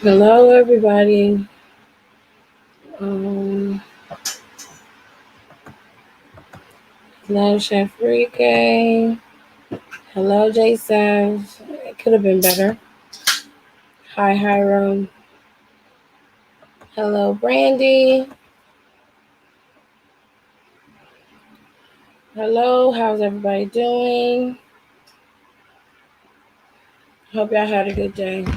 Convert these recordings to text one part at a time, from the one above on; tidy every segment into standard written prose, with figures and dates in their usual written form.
Hello, everybody. Um, hello, Chef Rike. Hello, Jason. It could have been better. Hi, Hiram. Hello, Brandy. Hello, how's everybody doing? Hope y'all had a good day.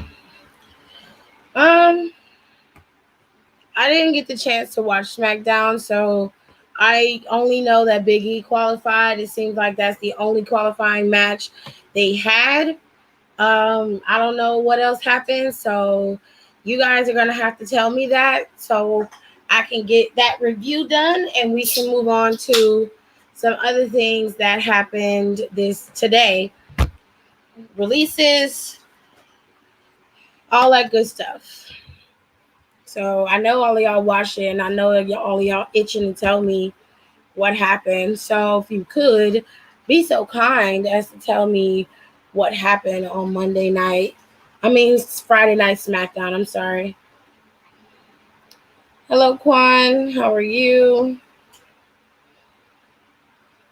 I didn't get the chance to watch Smackdown, so I only know that Big E qualified. It seems like that's the only qualifying match they had. I don't know what else happened, so you guys are gonna have to tell me that so I can get that review done and we can move on to some other things that happened today. Releases, all that good stuff. So I know all of y'all watched it, and I know that all of y'all itching to tell me what happened. So if you could be so kind as to tell me what happened on Monday night. It's Friday night SmackDown. I'm sorry. Hello, Quan. How are you?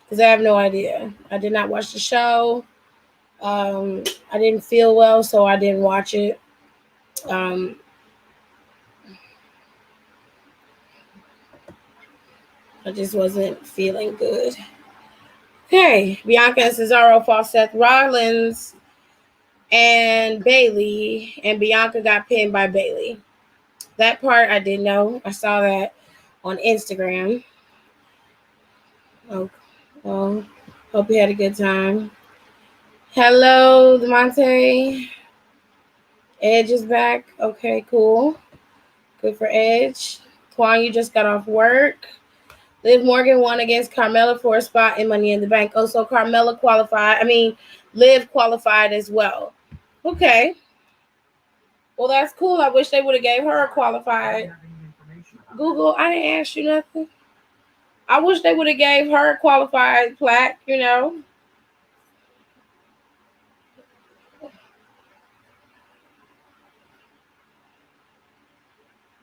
Because I have no idea. I did not watch the show. I didn't feel well, so I didn't watch it. I just wasn't feeling good. Okay, Bianca and Cesaro fought Seth Rollins and Bailey, and Bianca got pinned by Bailey. That part I didn't know. I saw that on Instagram. Oh, well, hope you had a good time. Hello, Demonte. Edge is back. Okay, cool. Good for Edge. Twan, you just got off work. Liv Morgan won against Carmella for a spot in Money in the Bank. Oh, so Carmella qualified. Liv qualified as well. Okay. Well, that's cool. I wish they would have gave her a qualified. Google, I didn't ask you nothing. I wish they would have gave her a qualified plaque,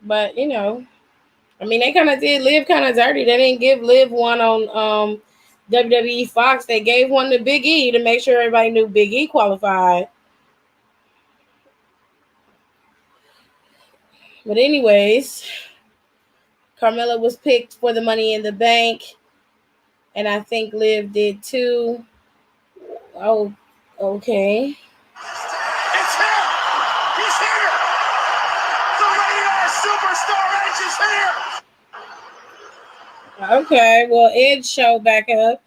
But, they kind of did Liv kind of dirty. They didn't give Liv one on WWE Fox. They gave one to Big E to make sure everybody knew Big E qualified. But anyways, Carmella was picked for the Money in the Bank, and I think Liv did too. Oh, okay. It's him! He's here! The radio superstar Edge is here! Okay, well, Edge showed back up.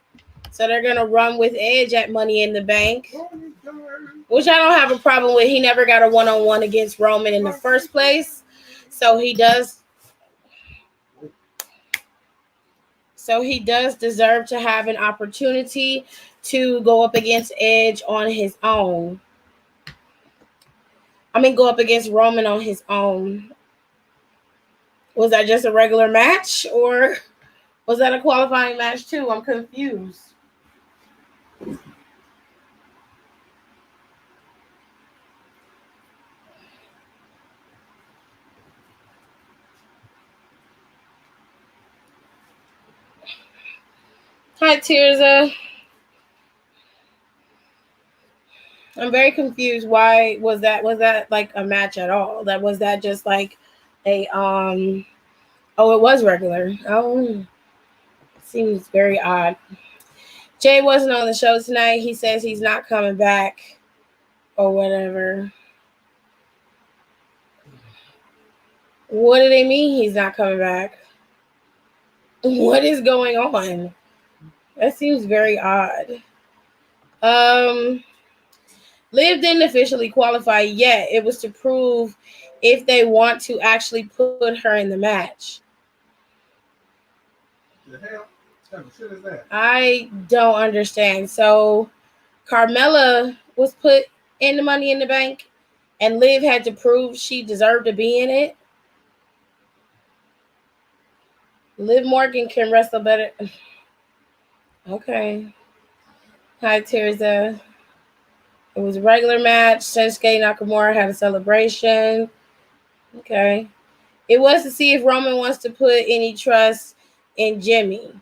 So they're going to run with Edge at Money in the Bank, which I don't have a problem with. He never got a one-on-one against Roman in the first place. So he does deserve to have an opportunity to go up against Edge on his own. Go up against Roman on his own. Was that just a regular match, or was that a qualifying match too? I'm confused. Hi, Tirza. I'm very confused. Why was that? Was that like a match at all? That was that just like a Oh, it was regular. Oh, seems very odd. Jay wasn't on the show tonight. He says he's not coming back or whatever. What do they mean he's not coming back? What is going on? That seems very odd. Um, Liv didn't officially qualify yet. It was to prove if they want to actually put her in the match. The hell? What kind of shit is that? I don't understand. So Carmella was put in the Money in the Bank, and Liv had to prove she deserved to be in it. Liv Morgan can wrestle better. Okay. Hi, Tirza. It was a regular match. Shinsuke Nakamura had a celebration. Okay. It was to see if Roman wants to put any trust in Jimmy.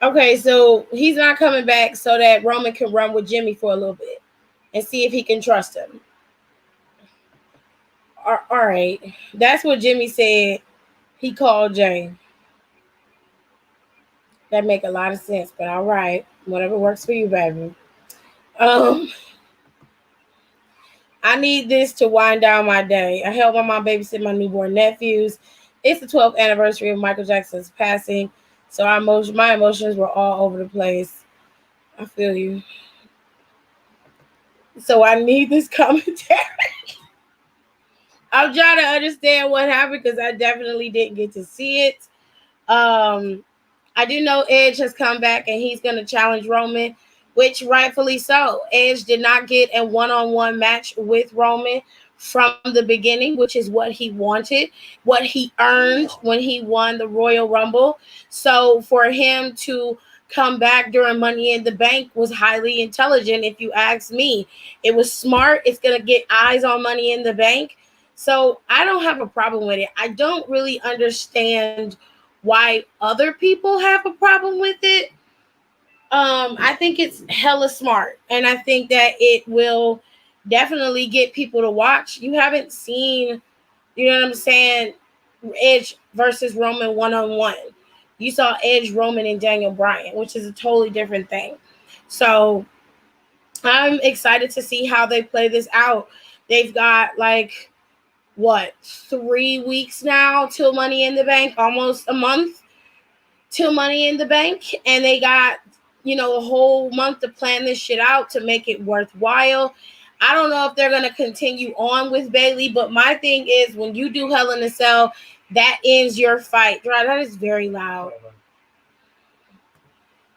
Okay, so he's not coming back so that Roman can run with Jimmy for a little bit and see if he can trust him. All right. That's what Jimmy said. He called Jay. That make a lot of sense, but all right. Whatever works for you, baby. I need this to wind down my day. I helped my mom babysit my newborn nephews. It's the 12th anniversary of Michael Jackson's passing, so my emotions were all over the place. I feel you. So I need this commentary. I'm trying to understand what happened because I definitely didn't get to see it. I do know Edge has come back and he's going to challenge Roman, which rightfully so. Edge did not get a one-on-one match with Roman from the beginning, which is what he wanted, what he earned when he won the Royal Rumble. So for him to come back during Money in the Bank was highly intelligent, if you ask me. It was smart. It's going to get eyes on Money in the Bank. So I don't have a problem with it. I don't really understand why other people have a problem with it. I think it's hella smart, and I think that it will definitely get people to watch. You haven't seen, you know what I'm saying, Edge versus Roman one-on-one. You saw Edge, Roman, and Daniel Bryan, which is a totally different thing. So I'm excited to see how they play this out. They've got 3 weeks now till Money in the Bank, almost a month till Money in the Bank, and they got a whole month to plan this shit out to make it worthwhile. I don't know if they're going to continue on with Bayley, but my thing is when you do Hell in a Cell, that ends your fight. That is very loud.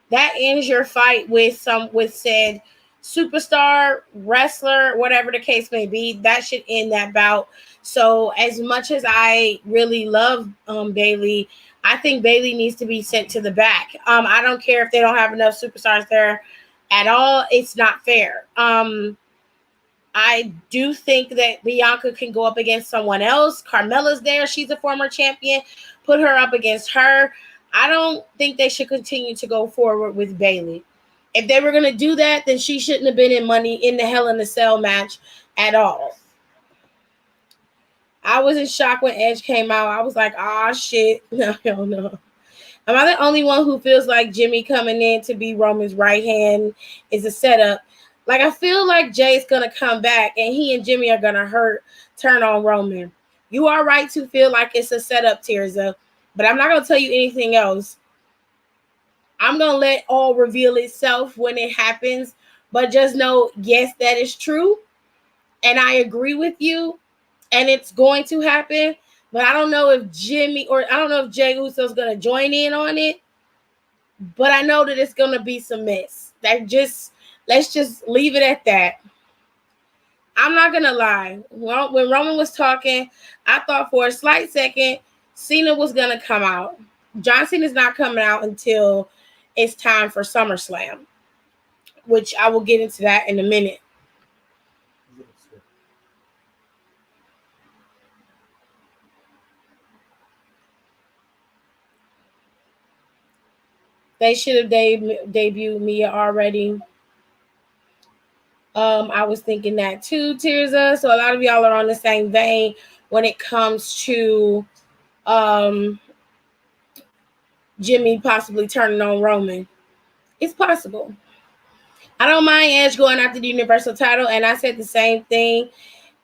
That ends your fight with said superstar, wrestler, whatever the case may be. That should end that bout. So as much as I really love Bayley, I think Bayley needs to be sent to the back. I don't care if they don't have enough superstars there at all. It's not fair. I do think that Bianca can go up against someone else. Carmella's there. She's a former champion. Put her up against her. I don't think they should continue to go forward with Bayley. If they were going to do that, then she shouldn't have been in the Hell in a Cell match at all. I was in shock when Edge came out. I was like, ah, shit. No, hell no. Am I the only one who feels like Jimmy coming in to be Roman's right hand is a setup? I feel like Jay's going to come back and he and Jimmy are going to turn on Roman. You are right to feel like it's a setup, Tirza, but I'm not going to tell you anything else. I'm going to let all reveal itself when it happens, but just know, yes, that is true. And I agree with you. And it's going to happen, but I don't know if Jay Uso's going to join in on it, but I know that it's going to be some mess. Let's just leave it at that. I'm not going to lie. When Roman was talking, I thought for a slight second, Cena was going to come out. John Cena's not coming out until it's time for SummerSlam. which I will get into that in a minute. They should have debuted Mia already. I was thinking that too, Tirza. So a lot of y'all are on the same vein when it comes to um, Jimmy possibly turning on Roman. It's possible. I don't mind Edge going after the Universal title, and I said the same thing.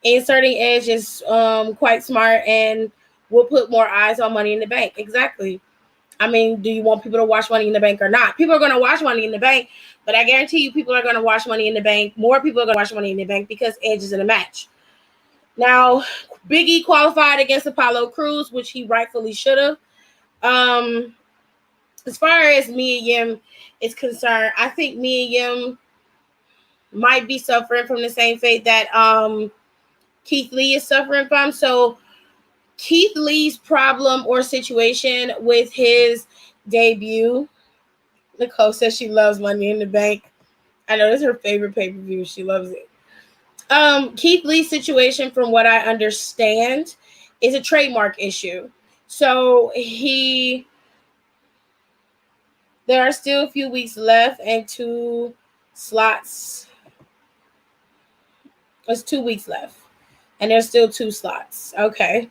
Inserting Edge is quite smart and will put more eyes on Money in the Bank. Exactly. I mean, do you want people to watch Money in the Bank or not? People are going to watch Money in the Bank, but I guarantee you people are going to watch Money in the Bank. More people are going to watch Money in the Bank because Edge is in a match. Now, Big E qualified against Apollo Crews, which he rightfully should have. As far as Mia Yim is concerned, I think Mia Yim might be suffering from the same fate that Keith Lee is suffering from. So Keith Lee's problem or situation with his debut, Nicole says she loves Money in the Bank. I know this is her favorite pay-per-view. She loves it. Keith Lee's situation, from what I understand, is a trademark issue. So there are still a few weeks left and 2 slots. There's 2 weeks left. And there's still 2 slots. Okay.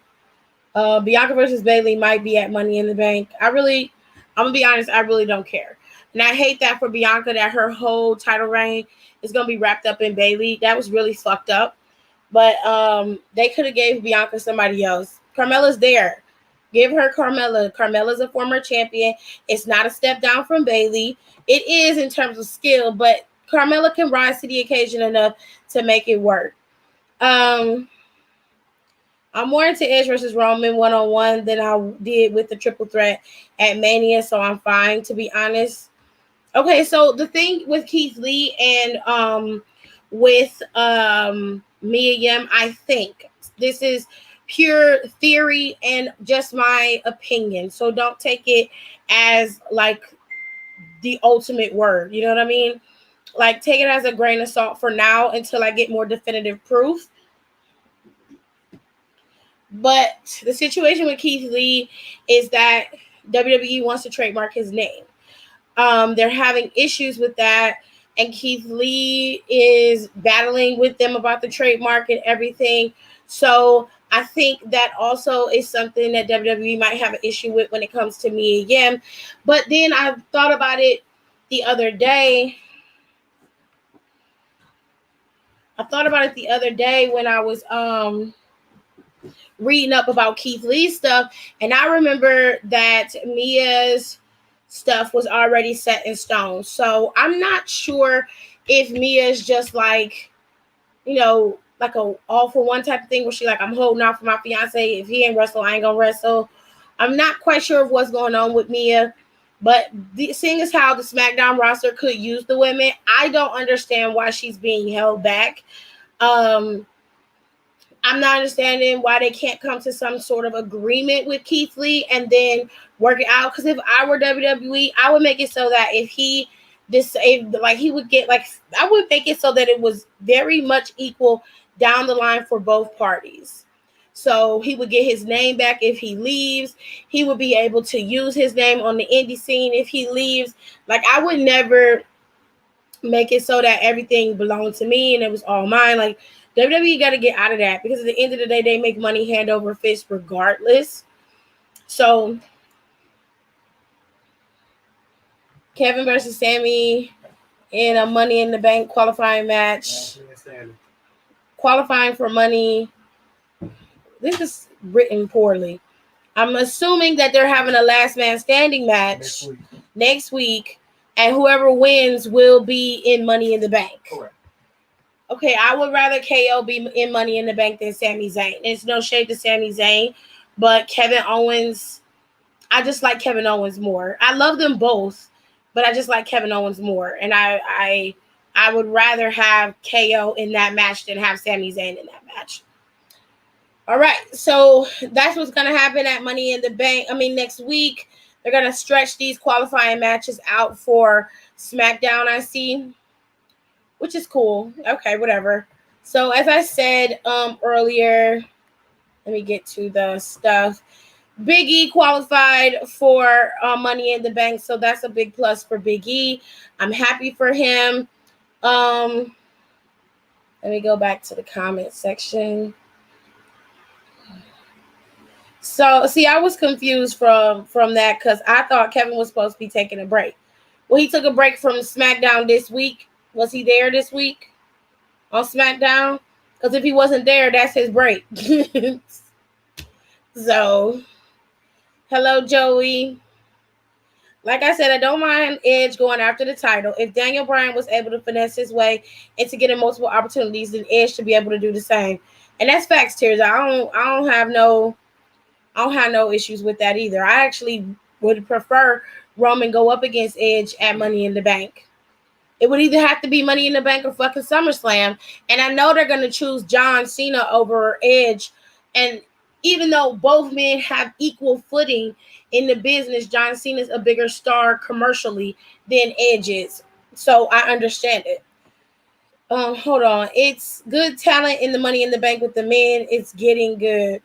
Bianca versus Bayley might be at Money in the Bank. I'm going to be honest, I really don't care. And I hate that for Bianca, that her whole title reign is going to be wrapped up in Bayley. That was really fucked up. But they could have gave Bianca somebody else. Carmella's there. Give her Carmella. Carmella's a former champion. It's not a step down from Bayley. It is in terms of skill, but Carmella can rise to the occasion enough to make it work. I'm more into Edge versus Roman one-on-one than I did with the triple threat at Mania, so I'm fine, to be honest. Okay, so the thing with Keith Lee and with Mia Yim, I think this is pure theory and just my opinion. So don't take it as like the ultimate word. You know what I mean? Like, take it as a grain of salt for now until I get more definitive proof. But the situation with Keith Lee is that WWE wants to trademark his name. They're having issues with that, and Keith Lee is battling with them about the trademark and everything. So I think that also is something that WWE might have an issue with when it comes to Mia Yim. But then I thought about it the other day. When I was reading up about Keith Lee's stuff, and I remember that Mia's stuff was already set in stone. So I'm not sure if Mia's just like, like a all for one type of thing where she like, I'm holding out for my fiance. If he ain't wrestle, I ain't gonna wrestle. I'm not quite sure of what's going on with Mia. But seeing as how the SmackDown roster could use the women, I don't understand why she's being held back. I'm not understanding why they can't come to some sort of agreement with Keith Lee and then work it out. Because if I were WWE, I would make it so that if he disabled, like he would get, like, I would make it so that it was very much equal down the line for both parties. So he would get his name back if he leaves. He would be able to use his name on the indie scene if he leaves. Like, I would never make it so that everything belonged to me and it was all mine. Like, WWE got to get out of that, because at the end of the day, they make money hand over fist regardless. So, Kevin versus Sammy in a Money in the Bank qualifying match. Qualifying for money. This is written poorly. I'm assuming that they're having a last man standing match next week, and whoever wins will be in Money in the Bank. Correct. Okay, I would rather KO be in Money in the Bank than Sami Zayn. It's no shade to Sami Zayn, but Kevin Owens, I just like Kevin Owens more. I love them both, but I just like Kevin Owens more. And I would rather have KO in that match than have Sami Zayn in that match. All right, so that's what's going to happen at Money in the Bank. Next week, they're going to stretch these qualifying matches out for SmackDown, I see. which is cool. Okay, whatever. So as I said earlier, let me get to the stuff. Big E qualified for Money in the Bank, so that's a big plus for Big E. I'm happy for him. Let me go back to the comment section. So, see, I was confused from that because I thought Kevin was supposed to be taking a break. Well, he took a break from SmackDown this week. Was he there this week on SmackDown? Because if he wasn't there, that's his break. So, hello, Joey. Like I said, I don't mind Edge going after the title. If Daniel Bryan was able to finesse his way into getting multiple opportunities, then Edge should be able to do the same. And that's facts, Tears. I don't have no issues with that either. I actually would prefer Roman go up against Edge at Money in the Bank. It would either have to be Money in the Bank or fucking SummerSlam. And I know they're going to choose John Cena over Edge. And even though both men have equal footing in the business, John Cena's a bigger star commercially than Edge is. So I understand it. Hold on. It's good talent in the Money in the Bank with the men. It's getting good.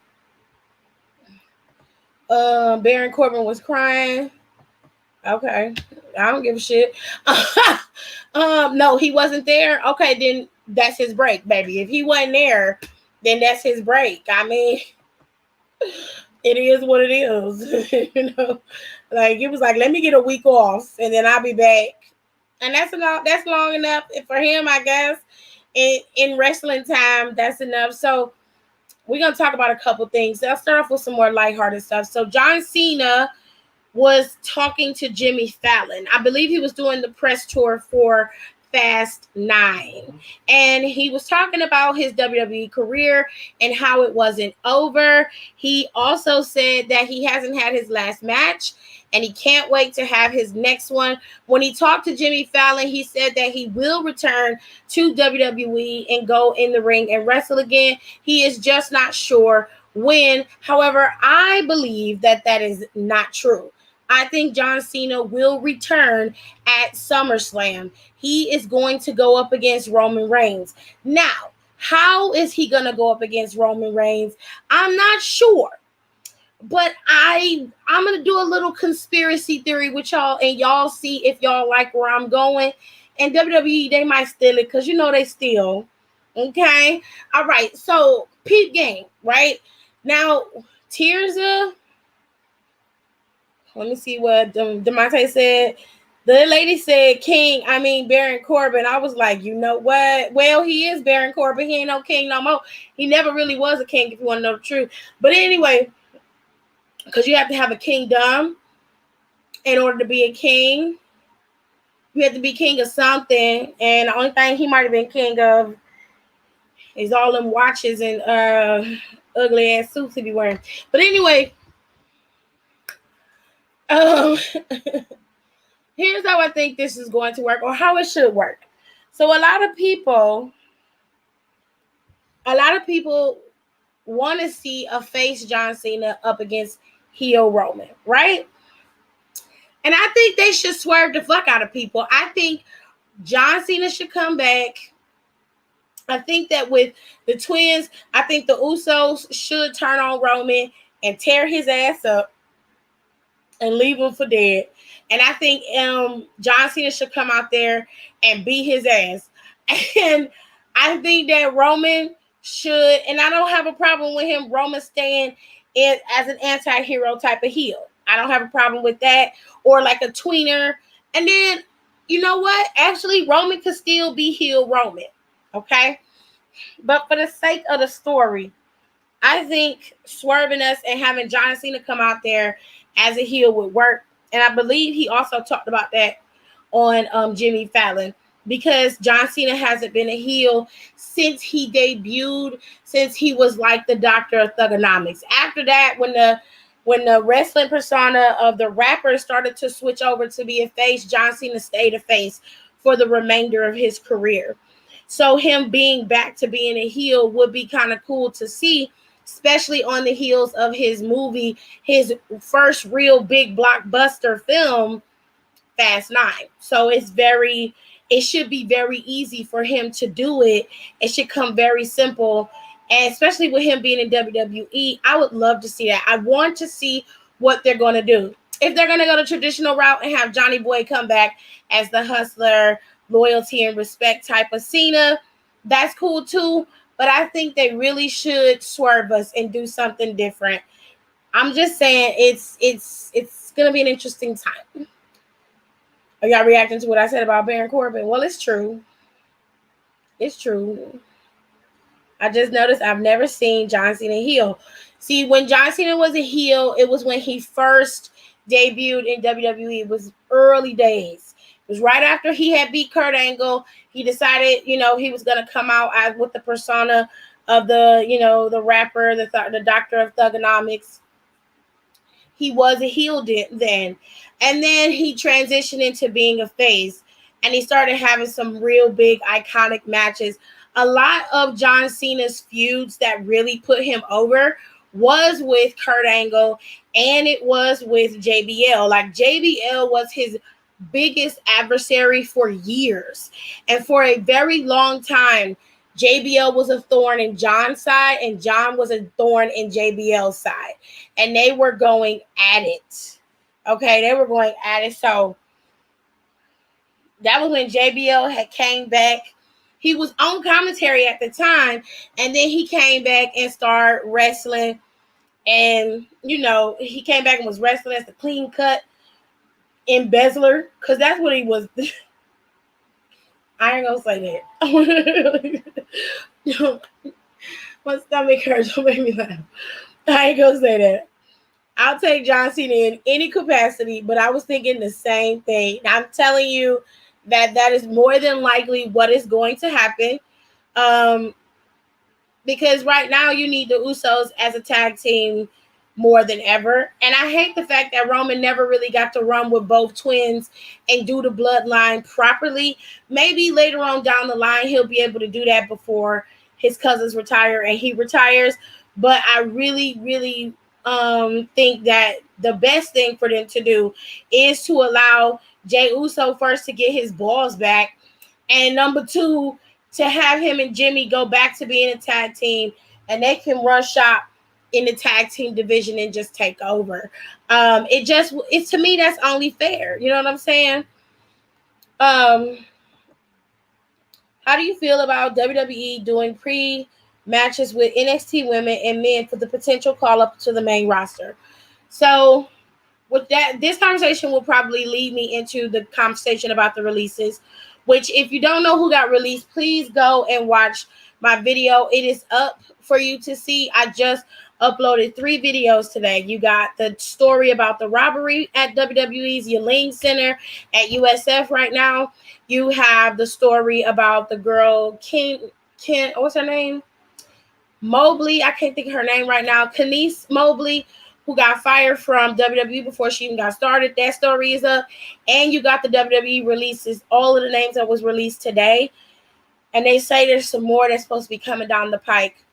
Baron Corbin was crying. Okay. I don't give a shit. No, he wasn't there. Okay, then that's his break, baby. If he wasn't there, then that's his break. I mean, it is what it is. You know, like it was like, let me get a week off and then I'll be back. And that's long enough for him, I guess. In wrestling time, that's enough. So we're gonna talk about a couple things. I'll start off with some more lighthearted stuff. So John Cena was talking to Jimmy Fallon. I believe he was doing the press tour for Fast 9. And he was talking about his WWE career and how it wasn't over. He also said that he hasn't had his last match and he can't wait to have his next one. When he talked to Jimmy Fallon, he said that he will return to WWE and go in the ring and wrestle again. He is just not sure when. However, I believe that is not true. I think John Cena will return at SummerSlam. He is going to go up against Roman Reigns. Now, how is he going to go up against Roman Reigns? I'm not sure. But I'm going to do a little conspiracy theory with y'all, and y'all see if y'all like where I'm going. And WWE, they might steal it because, you know, they steal. Okay? All right. So, peep game, right? Now, Tirza... Let me see what DeMonte said. The lady said Baron Corbin. I was like, you know what? Well, he is Baron Corbin. He ain't no king no more. He never really was a king, if you want to know the truth. But anyway, because you have to have a kingdom in order to be a king. You have to be king of something. And the only thing he might have been king of is all them watches and ugly ass suits he be wearing. But anyway, here's how I think this is going to work, or how it should work. So a lot of people want to see a face John Cena up against heel Roman, right? And I think they should swerve the fuck out of people. I think John Cena should come back. I think that with the twins, I think the Usos should turn on Roman and tear his ass up and leave him for dead. And I think John Cena should come out there and beat his ass. And I think that Roman should, and I don't have a problem with him, Roman staying as an anti-hero type of heel. I don't have a problem with that. Or like a tweener. And then, you know what? Actually, Roman could still be heel Roman. Okay? But for the sake of the story, I think swerving us and having John Cena come out there as a heel would work. And I believe he also talked about that on Jimmy Fallon, because John Cena hasn't been a heel since he debuted, since he was like the doctor of thugonomics. After that, when the wrestling persona of the rapper started to switch over to be a face, John Cena stayed a face for the remainder of his career. So him being back to being a heel would be kind of cool to see, especially on the heels of his movie, his first real big blockbuster film, Fast 9. So it's very it should be very easy for him to do it. It should come very simple. And especially with him being in WWE, I would love to see that. I want to see what they're going to do. If they're going to go the traditional route and have Johnny Boy come back as the hustler, loyalty and respect type of Cena, that's cool too. But I think they really should swerve us and do something different. I'm just saying it's going to be an interesting time. Are y'all reacting to what I said about Baron Corbin? Well, it's true. It's true. I just noticed I've never seen John Cena heel. See, when John Cena was a heel, it was when he first debuted in WWE. It was early days. It was right after he had beat Kurt Angle. He decided, he was going to come out as with the persona of the rapper, the doctor of thugonomics. He was a heel then. And then he transitioned into being a face. And he started having some real big iconic matches. A lot of John Cena's feuds that really put him over was with Kurt Angle and it was with JBL. Like JBL was his biggest adversary for years. And for a very long time, JBL was a thorn in John's side and John was a thorn in JBL's side. And they were going at it. Okay, they were going at it. So that was when JBL had came back. He was on commentary at the time, and then he came back and started wrestling. And, he came back and was wrestling as the clean cut embezzler, because that's what he was. I ain't gonna say that. My stomach hurts. Don't make me laugh. I ain't gonna say that. I'll take John Cena in any capacity, but I was thinking the same thing. I'm telling you that is more than likely what is going to happen. Because right now you need the Usos as a tag team more than ever. And I hate the fact that Roman never really got to run with both twins and do the bloodline properly. Maybe later on down the line, he'll be able to do that before his cousins retire and he retires. But I really, really think that the best thing for them to do is to allow Jey Uso first to get his balls back. And number two, to have him and Jimmy go back to being a tag team and they can run shop in the tag team division and just take over. It's to me, that's only fair. You know what I'm saying? How do you feel about WWE doing pre-matches with NXT women and men for the potential call-up to the main roster? So with that, this conversation will probably lead me into the conversation about the releases, which if you don't know who got released, please go and watch my video. It is up for you to see. I just uploaded 3 videos today. You got the story about the robbery at WWE's Yelling Center at USF right now. You have the story about the girl, Ken, what's her name? Mobley. I can't think of her name right now. Kenise Mobley, who got fired from WWE before she even got started. That story is up. And you got the WWE releases, all of the names that was released today. And they say there's some more that's supposed to be coming down the pike.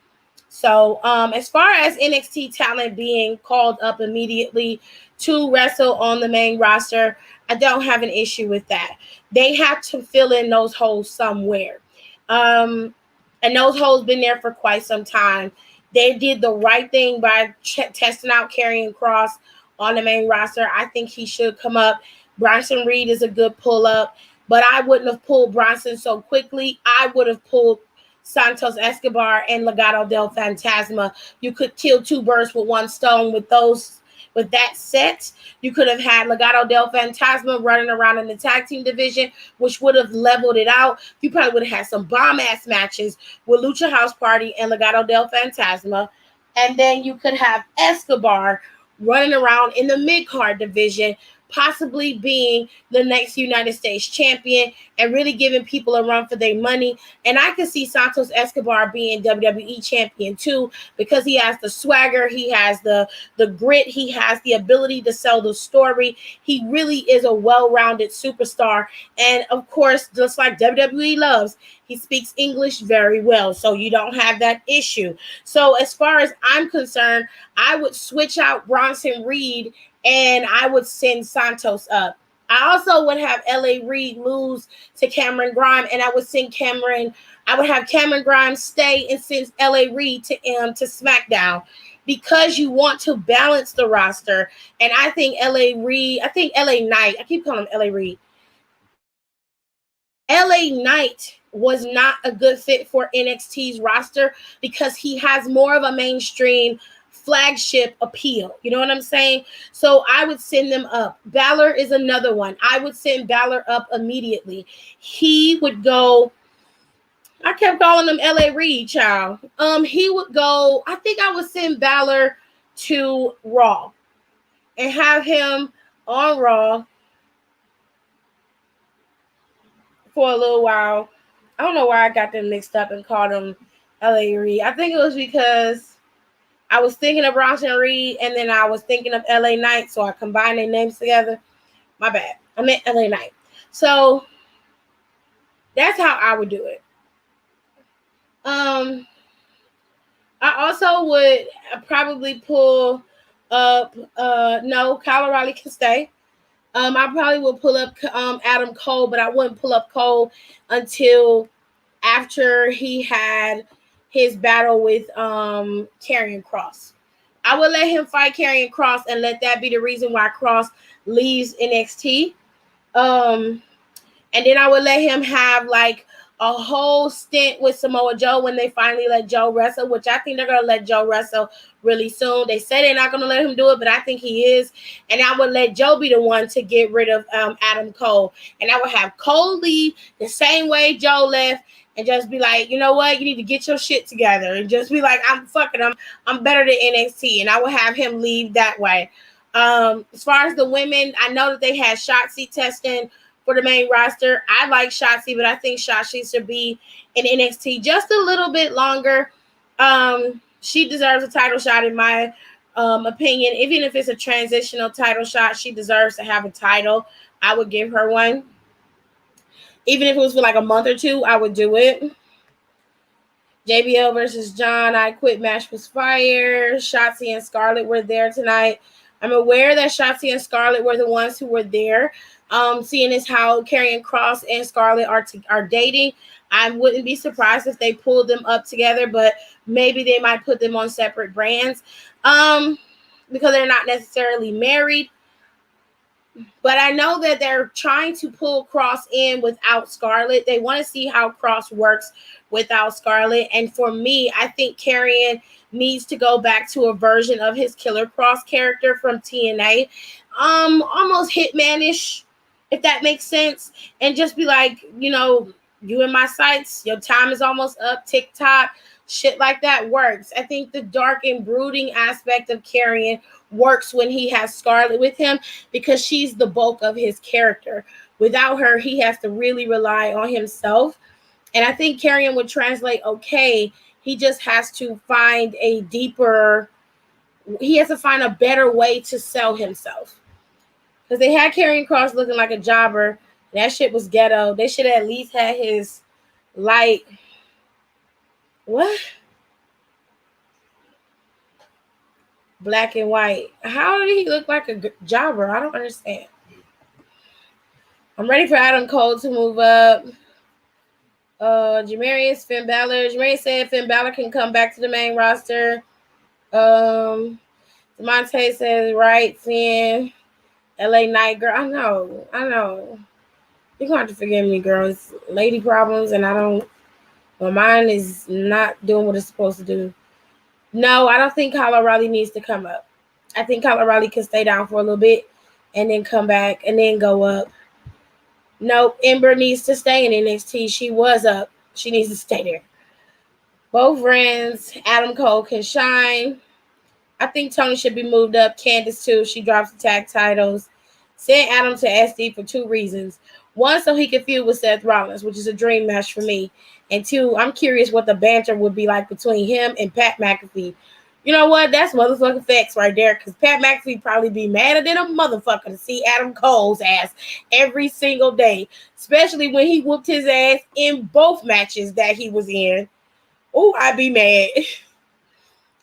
So as far as NXT talent being called up immediately to wrestle on the main roster, I don't have an issue with that. They have to fill in those holes somewhere. And those holes been there for quite some time. They did the right thing by testing out Karrion Kross on the main roster. I think he should come up. Bronson Reed is a good pull-up, but I wouldn't have pulled Bronson so quickly. I would have pulled Santos Escobar and Legado del Fantasma. You could kill 2 birds with 1 stone with that set. You could have had Legado del Fantasma running around in the tag team division, which would have leveled it out. You probably would have had some bomb-ass matches with Lucha House Party and Legado del Fantasma. And then you could have Escobar running around in the mid-card division, possibly being the next United States champion and really giving people a run for their money. And I can see Santos Escobar being WWE champion too, because he has the swagger, he has the grit, he has the ability to sell the story. He really is a well-rounded superstar. And of course, just like WWE loves, he speaks English very well, so you don't have that issue. So as far as I'm concerned, I would switch out Bronson Reed and I would send Santos up. I also would have LA Reid lose to Cameron Grimes, and I would have Cameron Grimes stay and send LA Reid to SmackDown, because you want to balance the roster. And I think LA Knight, I keep calling him LA Reid. LA Knight was not a good fit for NXT's roster because he has more of a mainstream flagship appeal. You know what I'm saying? So I would send them up. Balor is another one. I would send Balor up immediately. He would go. I kept calling him LA Reid, child. He would go. I think I would send Balor to Raw and have him on Raw for a little while. I don't know why I got them mixed up and called him LA Reid. I think it was because I was thinking of Bronson Reed and then I was thinking of LA Knight, so I combined their names together. My bad. I meant LA Knight. So that's how I would do it. I also would probably pull up no, Kyle O'Reilly can stay. I probably would pull up Adam Cole, but I wouldn't pull up Cole until after he had his battle with Karrion Kross. I would let him fight Karrion Kross and let that be the reason why Kross leaves NXT. And then I would let him have like a whole stint with Samoa Joe when they finally let Joe wrestle, which I think they're going to let Joe wrestle really soon. They say they're not going to let him do it, but I think he is. And I would let Joe be the one to get rid of Adam Cole. And I would have Cole leave the same way Joe left and just be like, you know what? You need to get your shit together. And just be like, I'm better than NXT. And I would have him leave that way. As far as the women, I know that they had Shotzi testing for the main roster. I like Shotzi, but I think Shotzi should be in NXT just a little bit longer. She deserves a title shot in my opinion. Even if it's a transitional title shot, she deserves to have a title. I would give her one. Even if it was for like a month or two, I would do it. JBL versus John, I Quit match was fire. Shotzi and Scarlett were there tonight. I'm aware that Shotzi and Scarlett were the ones who were there. Seeing as how Karrion Kross and Scarlett are dating, I wouldn't be surprised if they pulled them up together, but maybe they might put them on separate brands because they're not necessarily married. But I know that they're trying to pull Kross in without Scarlett. They want to see how Kross works without Scarlett. And for me, I think Karrion needs to go back to a version of his Killer Kross character from TNA. Almost Hitman-ish, if that makes sense. And just be like, you know, you in my sights, your time is almost up, TikTok, shit like that works. I think the dark and brooding aspect of Karrion works when he has Scarlett with him because she's the bulk of his character. Without her, he has to really rely on himself. And I think Karrion would translate okay. He just has to find a better way to sell himself. Because they had Karrion Kross looking like a jobber. That shit was ghetto. They should have at least had his light. What? Black and white. How did he look like a jobber? I don't understand. I'm ready for Adam Cole to move up. Jamarius, Finn Balor. Jamarius said Finn Balor can come back to the main roster. Demonte says, right, Finn. LA Knight, girl. I know. You're going to have to forgive me, girl. It's lady problems, and my mind is not doing what it's supposed to do. No, I don't think Kyle O'Reilly needs to come up. I think Kyle O'Reilly can stay down for a little bit and then come back and then go up. Nope, Ember needs to stay in NXT. She was up. She needs to stay there. Both friends, Adam Cole can shine. I think Tony should be moved up. Candice too. She drops the tag titles. Send Adam to SD for 2 reasons. 1, so he can feud with Seth Rollins, which is a dream match for me. And 2, I'm curious what the banter would be like between him and Pat McAfee. You know what? That's motherfucking facts right there. Because Pat McAfee probably be madder than a motherfucker to see Adam Cole's ass every single day. Especially when he whooped his ass in both matches that he was in. Oh, I'd be mad.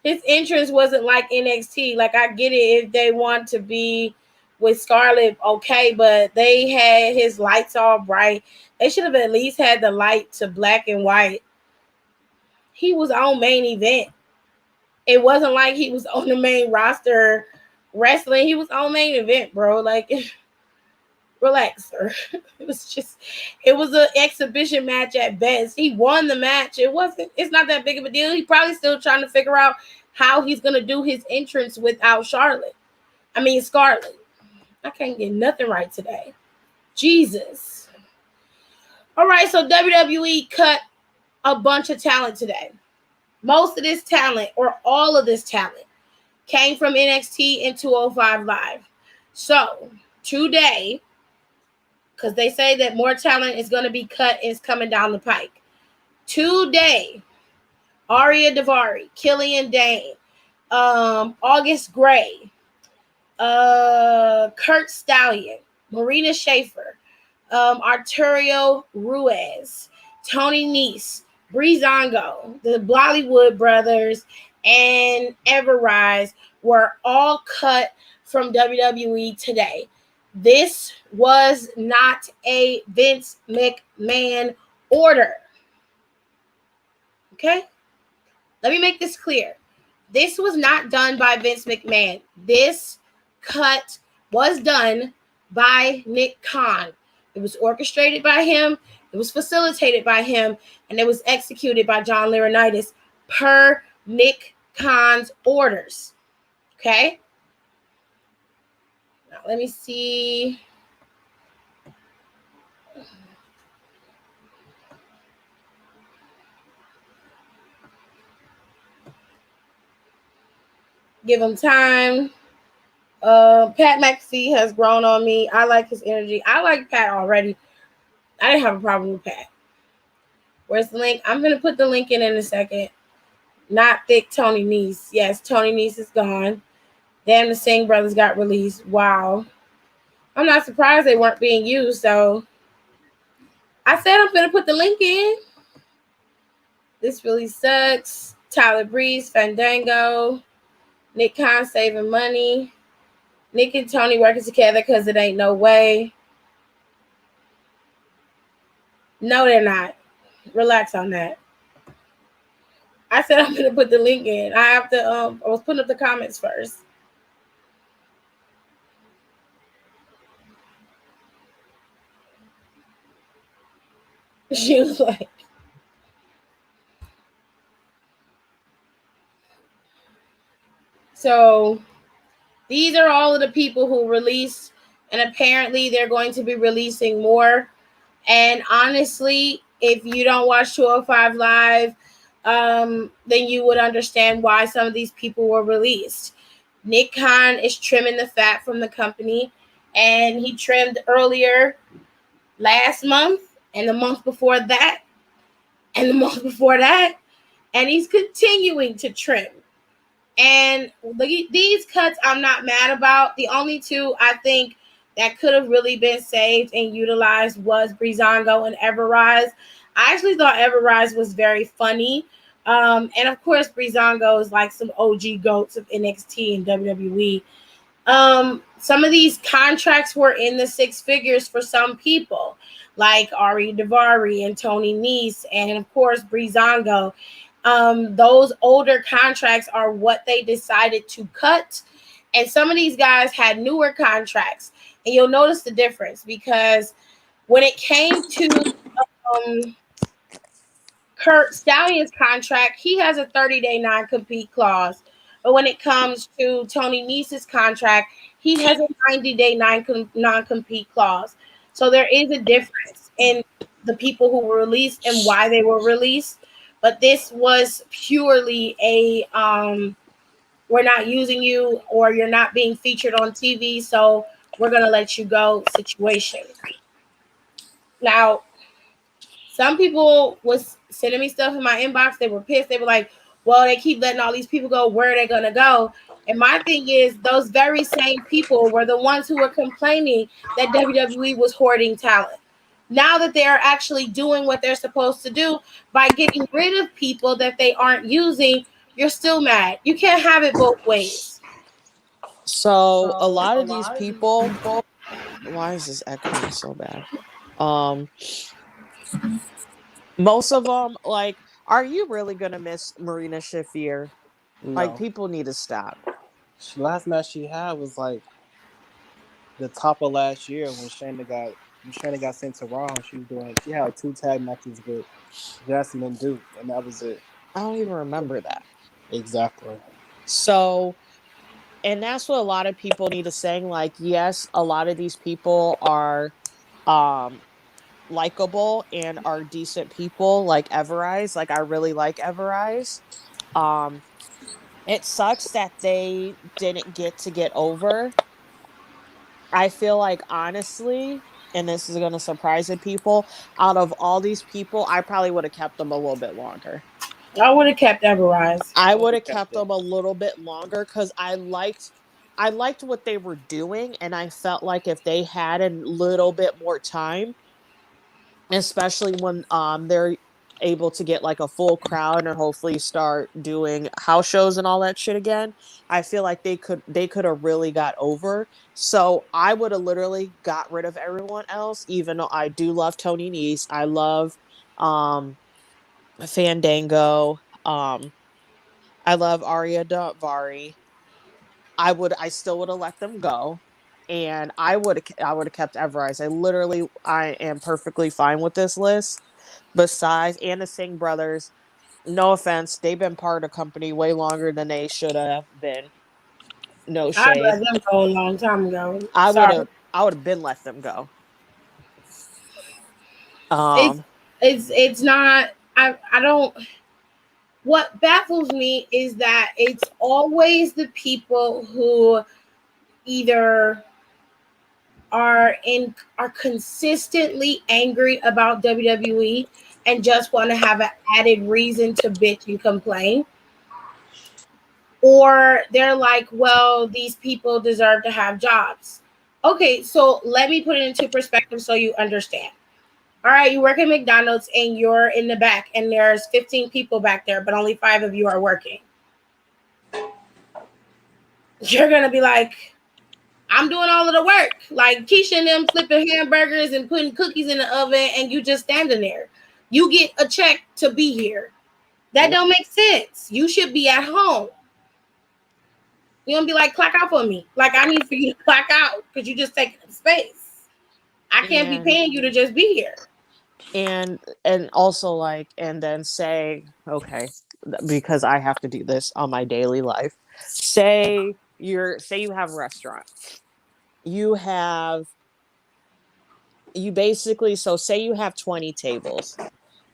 His entrance wasn't like NXT. Like, I get it if they want to be with Scarlett, okay, but they had his lights all bright. They should have at least had the light to black and white. He was on main event. It wasn't like he was on the main roster wrestling. He was on main event, bro. Like, relax, sir. It was an exhibition match at best. He won the match. It's not that big of a deal. He probably still trying to figure out how he's going to do his entrance without Scarlett. I can't get nothing right today. Jesus. All right, so WWE cut a bunch of talent today. Most of this talent, or all of this talent, came from NXT and 205 Live. So, today, because they say that more talent is going to be cut and is coming down the pike. Today, Aria Daivari, Killian Dane, August Gray, Kurt Stallion, Marina Shafir, Arturo Ruiz, Tony Nese, Breezango, the Bollywood Brothers, and Everrise were all cut from WWE today. This was not a Vince McMahon order. Okay? Let me make this clear. This was not done by Vince McMahon. This cut was done by Nick Khan. It was orchestrated by him, it was facilitated by him, and it was executed by John Laurinaitis per Nick Khan's orders. Okay? Now, let me see. Give him time. Pat McAfee has grown on me. I like his energy. I like Pat already. I didn't have a problem with Pat. Where's the link? I'm going to put the link in a second. Not thick Tony Nese. Yes, Tony Nese is gone. Damn, the Singh brothers got released. Wow. I'm not surprised they weren't being used, so I said I'm going to put the link in. This really sucks. Tyler Breeze, Fandango, Nick Khan saving money. Nick and Tony working together because it ain't no way. No, they're not. Relax on that. I said I'm going to put the link in. I have to, I was putting up the comments first. She was like, so these are all of the people who released, and apparently they're going to be releasing more. And honestly, if you don't watch 205 Live, then you would understand why some of these people were released. Nick Khan is trimming the fat from the company, and he trimmed earlier last month, and the month before that, and the month before that, and he's continuing to trim. And these cuts I'm not mad about. The only two I think that could have really been saved and utilized was Breezango and Everrise. I actually thought Everrise was very funny. And of course, Breezango is like some OG goats of NXT and WWE. Some of these contracts were in the six figures for some people, like Ari Daivari and Tony Nese, and of course, Breezango. Those older contracts are what they decided to cut. And some of these guys had newer contracts. And you'll notice the difference because when it came to Kurt Stallion's contract, he has a 30-day non-compete clause. But when it comes to Tony Nese's contract, he has a 90-day non-compete clause. So there is a difference in the people who were released and why they were released. But this was purely a we're not using you, or you're not being featured on TV, so we're going to let you go situation. Now, some people was sending me stuff in my inbox. They were pissed. They were like, well, they keep letting all these people go. Where are they going to go? And my thing is, those very same people were the ones who were complaining that WWE was hoarding talent. Now that they are actually doing what they're supposed to do by getting rid of people that they aren't using, you're still mad. You can't have it both ways. So a lot of these people, why is this echoing so bad? Um, most of them, like, are you really gonna miss Marina Shafir? Like, No. people need to stop. Last match she had was like the top of last year when Shayna got sent to Raw. She had like 2 tag matches with Jasmine and Duke, and that was it. I don't even remember that. Exactly. So, and that's what a lot of people need to say. Like, yes, a lot of these people are um likable and are decent people, like Everrise. Like, I really like Everrise. Um, it sucks that they didn't get over. I feel like, honestly, and this is gonna surprise the people, out of all these people, I probably would have kept them a little bit longer. I would have kept Everrise. I I would would have have kept kept it. them a little bit longer because I liked what they were doing, and I felt like if they had a little bit more time, especially when they're able to get like a full crowd and hopefully start doing house shows and all that shit again, I feel like they could have really got over. So I would have literally got rid of everyone else, even though I do love Tony Nese. I love um Fandango. I love Arya Davari. I still would have let them go. And I would have kept Everrise. I am perfectly fine with this list. Besides, and the Singh brothers, no offense, they've been part of the company way longer than they should have been. No I shade. let them go a long time ago. I would Sorry. have I would have been let them go. It's Um it's not. I don't. What baffles me is that it's always the people who either are consistently angry about WWE and just want to have an added reason to bitch and complain, or they're like, well, these people deserve to have jobs. Okay, so let me put it into perspective so you understand. All right, you work at McDonald's and you're in the back and there's 15 people back there, but only 5 of you are working. You're going to be like, I'm doing all of the work. Like Keisha and them flipping hamburgers and putting cookies in the oven, and you just standing there. You get a check to be here. That Yep. don't make sense. You should be at home. You don't be like, clock out for me. Like, I need for you to clock out because you just taking up space. I can't be and paying you to just be here. and also, like, and then say, okay, because I have to do this on my daily life. Say you have a restaurant. You have you basically so say you have 20 tables.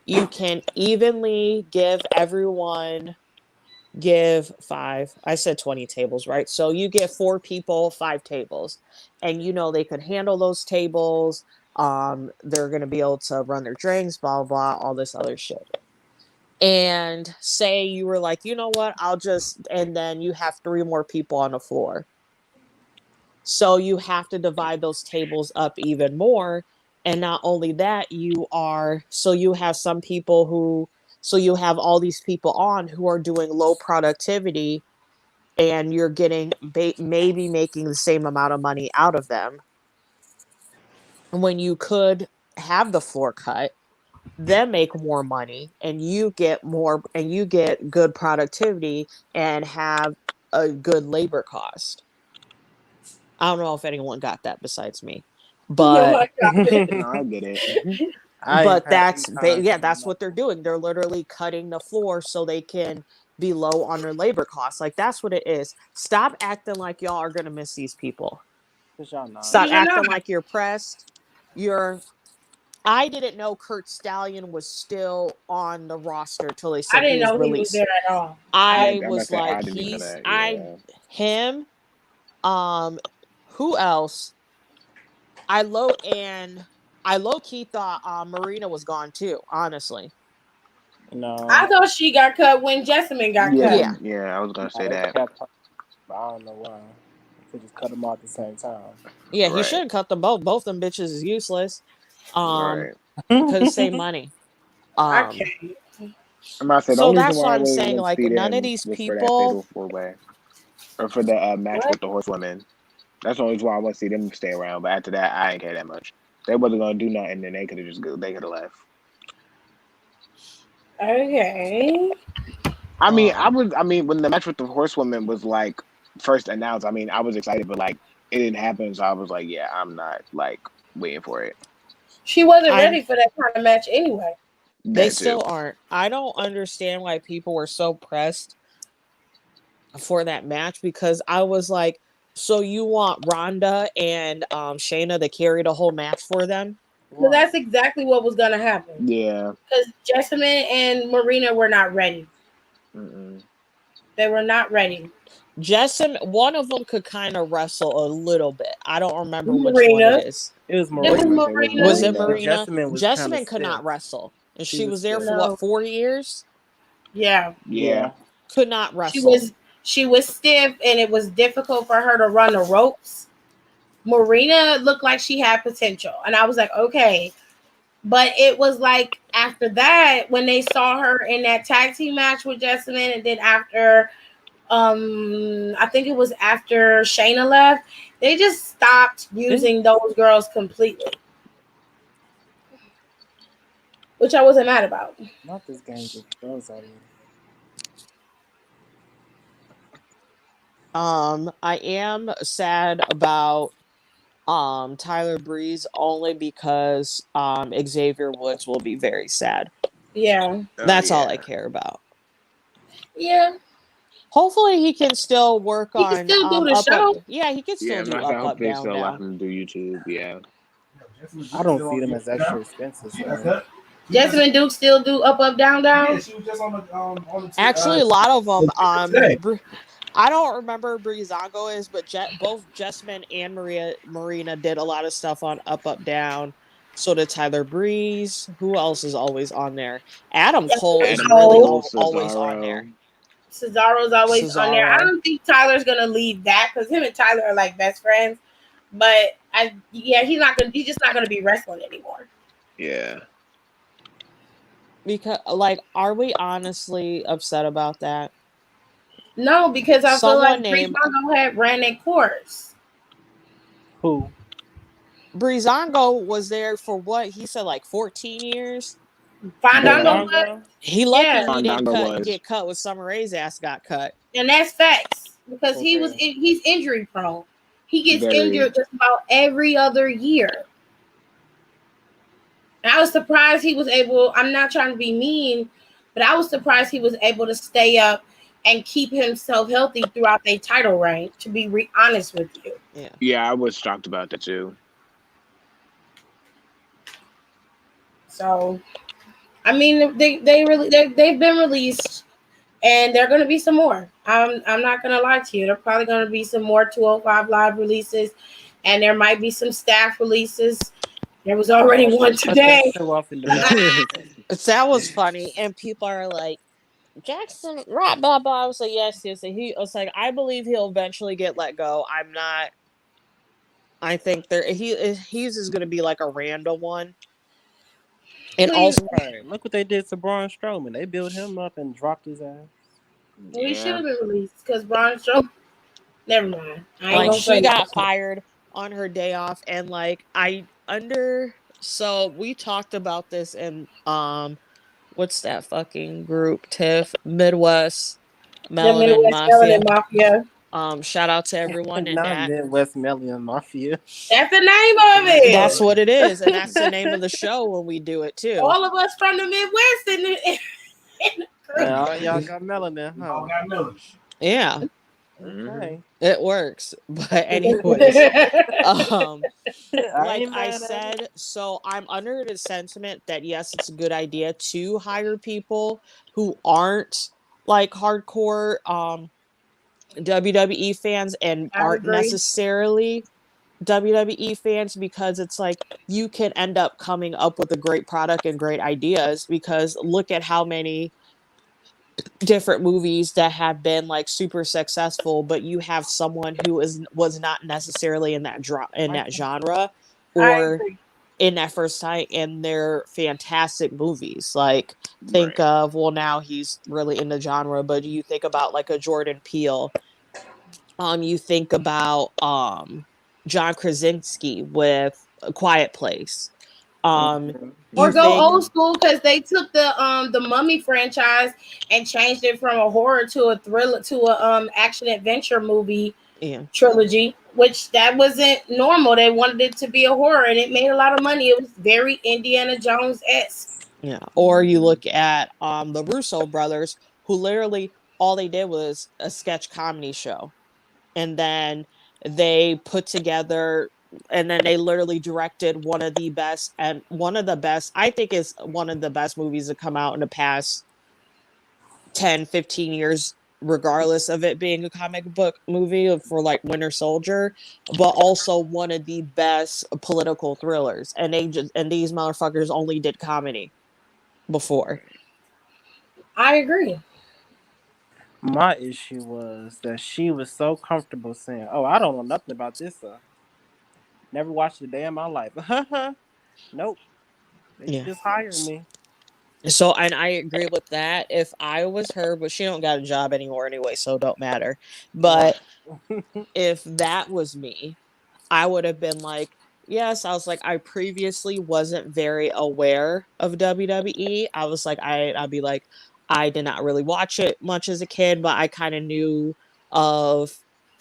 You can evenly give 5. I said 20 tables, right? So you give 4 people 5 tables, and they could handle those tables. They're going to be able to run their drinks, blah blah, all this other shit. And say you were like, you know what, and then you have 3 more people on the floor. So you have to divide those tables up even more. And not only that, you have some people so you have all these people on who are doing low productivity, and you're getting maybe making the same amount of money out of them when you could have the floor cut, then make more money, and you get good productivity and have a good labor cost. I don't know if anyone got that besides me, No, but I got it. No, I get it. I ain't had any time. yeah, that's what they're doing. They're literally cutting the floor so they can be low on their labor costs. Like, that's what it is. Stop acting like y'all are gonna miss these people. Cause y'all not. Stop You're not. acting like you're pressed. You're I didn't know Kurt Stallion was still on the roster till they I said he didn't was know he was released. there at all. Yeah, I I I'm gonna was say I like, didn't even know that. Yeah. him, um, who else? I low key thought Marina was gone too, honestly. No. I thought she got cut when Jessamine got Yeah, cut. Yeah. when yeah, I was gonna Nah, say they that. kept her, but I don't know why. They just cut them off at the same time. Yeah, he Right, shouldn't cut them both. Both them bitches is useless. right. Because save money. I Um, can't. I'm about to say the so only reason that's why why I I'm really saying, wouldn't like, see none of them these was for that people fatal 4-way. Or for the match with the horsewomen. That's the only reason why I want to see them stay around. But after that, I ain't care that much. They wasn't gonna do nothing, then they could have just go. They could have left. Okay. I mean, when the match with the horsewoman was like first announced, I mean, I was excited, but like it didn't happen, so I was like, yeah, I'm not like waiting for it. She wasn't ready for that kind of match anyway. They still aren't. I don't understand why people were so pressed for that match, because I was like, so you want Ronda and Shayna to carry the whole match for them? Well, that's exactly what was gonna happen. Yeah. Because Jessamine and Marina were not ready. Mm-mm. They were not ready. Jessamine, one of them could kind of wrestle a little bit. I don't remember which one it is. It was Marina. Was it Marina? Jessamine could not wrestle. And she was was there for what, 4 years? Yeah. Yeah. Could not wrestle. She was stiff, and it was difficult for her to run the ropes. Marina looked like she had potential, and I was like, okay. But it was like after that, when they saw her in that tag team match with Jessamine, and then after, I think it was after Shayna left, they just stopped using those girls completely, which I wasn't mad about. Not this game of throws out here. I am sad about Tyler Breeze, only because Xavier Woods will be very sad. Yeah. That's all I care about. Yeah. Hopefully he can still work on. He can still do the show. He can still do up, they down, still down. let him do YouTube. Yeah. I don't see them as extra expenses. Jessamine Duke still do up, down, down. Yeah, she was just on the Actually, a lot of them. I don't remember Breezango is, but both Jessamine and Marina did a lot of stuff on up, down. So did Tyler Breeze. Who else is always on there? Adam Cole is really always on there. Cesaro's always on there. I don't think Tyler's gonna leave that, because him and Tyler are like best friends. But he's just not gonna be wrestling anymore. Yeah. Because are we honestly upset about that? No, because I feel like Breezango had ran that course. Who? Breezango was there for what he said, like 14 years. Fandango. He lucky he didn't get cut when Summer Rae's ass got cut. And that's facts, because he's injury prone. He gets injured just about every other year. And I was surprised he was able. I'm not trying to be mean, but I was surprised he was able to stay up and keep himself healthy throughout their title reign, to be honest with you. Yeah, I was shocked about that too. So, I mean, they've been released, and there are going to be some more. I'm not going to lie to you. There are probably going to be some more 205 Live releases, and there might be some staff releases. There was already one today. That was funny, and people are like, Jackson, right, blah, blah. I was like, yes. And he was like, I believe he'll eventually get let go. I'm not. I think he's just going to be like a random one. And also, look what they did to Braun Strowman. They built him up and dropped his ass. Well, he should have been released, because Braun Strowman. Never mind. She got fired on her day off, and so we talked about this in what's that fucking group? TIFF, Midwest Melanin Mafia. Shout out to everyone in that. Midwest Melanin Mafia. That's the name of it. That's what it is, and that's the name of the show when we do it too. All of us from the Midwest in the group. All y'all got melanin, huh? All got melanin. Yeah. Okay. It works. But anyways, I said, so I'm under the sentiment that yes, it's a good idea to hire people who aren't like hardcore WWE fans and aren't necessarily WWE fans, because it's like you can end up coming up with a great product and great ideas, because look at how many different movies that have been like super successful, but you have someone who was not necessarily in that genre or in that first time, and they're fantastic movies. Like think of, well, now he's really in the genre, but you think about like a Jordan Peele You think about John Krasinski with A Quiet Place. Or You go think, old school because they took the Mummy franchise and changed it from a horror to a thriller to a action adventure movie yeah, trilogy, which that wasn't normal. They wanted it to be a horror and it made a lot of money. It was very Indiana Jones esque. yeah. Or you look at the Russo brothers, who literally all they did was a sketch comedy show, and then they put together, and then they literally directed one of the best, I think is one of the best movies to come out in the past 10-15 years, regardless of it being a comic book movie, for like Winter Soldier, but also one of the best political thrillers. And these motherfuckers only did comedy before. I agree. My issue was that she was so comfortable saying, "Oh, I don't know nothing about this. Never watched a day in my life." Nope. They Yeah. just hired me. So, and I agree with that. If I was her, but she don't got a job anymore anyway, so it don't matter. Right. But if that was me, I would have been like, yes, I was like, I previously wasn't very aware of WWE. I was like, I'd be like, I did not really watch it much as a kid, but I kind of knew of,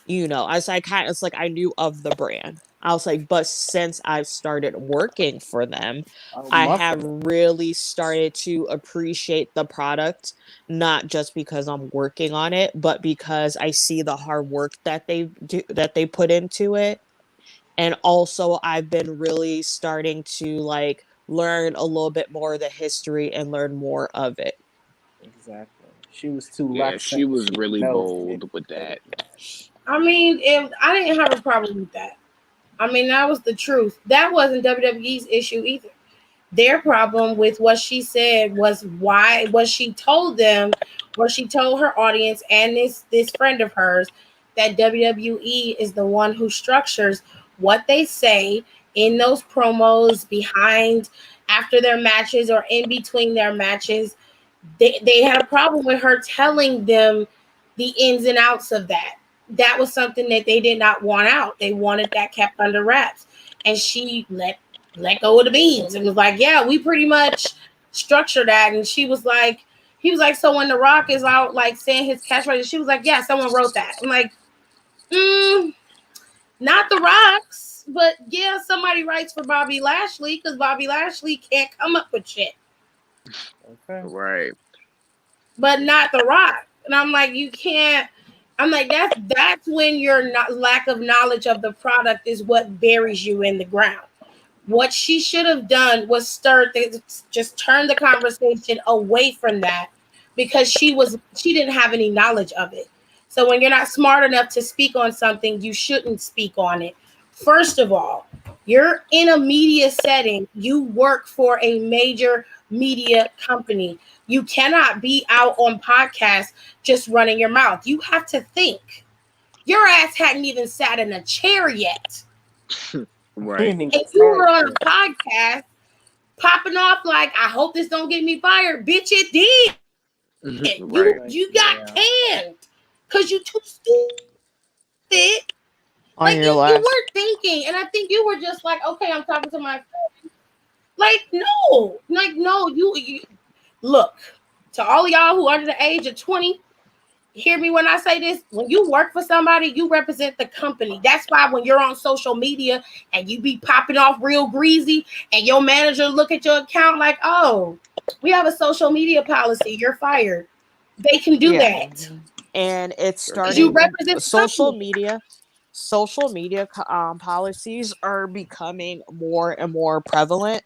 it's like I knew of the brand. I was like, but since I've started working for them, Oh, I muscle. have really started to appreciate the product, not just because I'm working on it, but because I see the hard work that they put into it. And also I've been really starting to like learn a little bit more of the history and learn more of it. Exactly. She was too Yeah, lax she saying was she didn't really know. Maybe bold with better that. than that. I mean, if I didn't have a problem with that. I mean, that was the truth. That wasn't WWE's issue either. Their problem with what she said was why what she told them, what she told her audience and this friend of hers, that WWE is the one who structures what they say in those promos behind, after their matches or in between their matches. They had a problem with her telling them the ins and outs of that. That was something that they did not want out. They wanted that kept under wraps. And she let go of the beans and was like, yeah, we pretty much structure that. And she was like, he was like, so when The Rock is out like saying his catchphrase, she was like, yeah, someone wrote that. I'm like, not The Rock's, but yeah, somebody writes for Bobby Lashley because Bobby Lashley can't come up with shit, Okay. Right. but not The Rock. And I'm like, you can't. I'm like, that's when your lack of knowledge of the product is what buries you in the ground. What she should have done was just turn the conversation away from that, because she didn't have any knowledge of it. So when you're not smart enough to speak on something, you shouldn't speak on it. First of all, you're in a media setting. You work for a major media company. You cannot be out on podcasts just running your mouth. You have to think. Your ass hadn't even sat in a chair yet. Right. He And was you were tired. on a podcast popping off like, I hope this don't get me fired. Bitch, it did. Right. You Like, you got yeah. canned because you too stupid. On Like your you last, weren't thinking. And I think you were just like, okay, I'm talking to my friend. No, you look, to all of y'all who are under the age of 20, hear me when I say this. When you work for somebody, you represent the company. That's why when you're on social media and you be popping off real greasy and your manager look at your account like, oh, we have a social media policy, you're fired. They can do yeah. that And it's because you starting, represent the social company. media, policies are becoming more and more prevalent.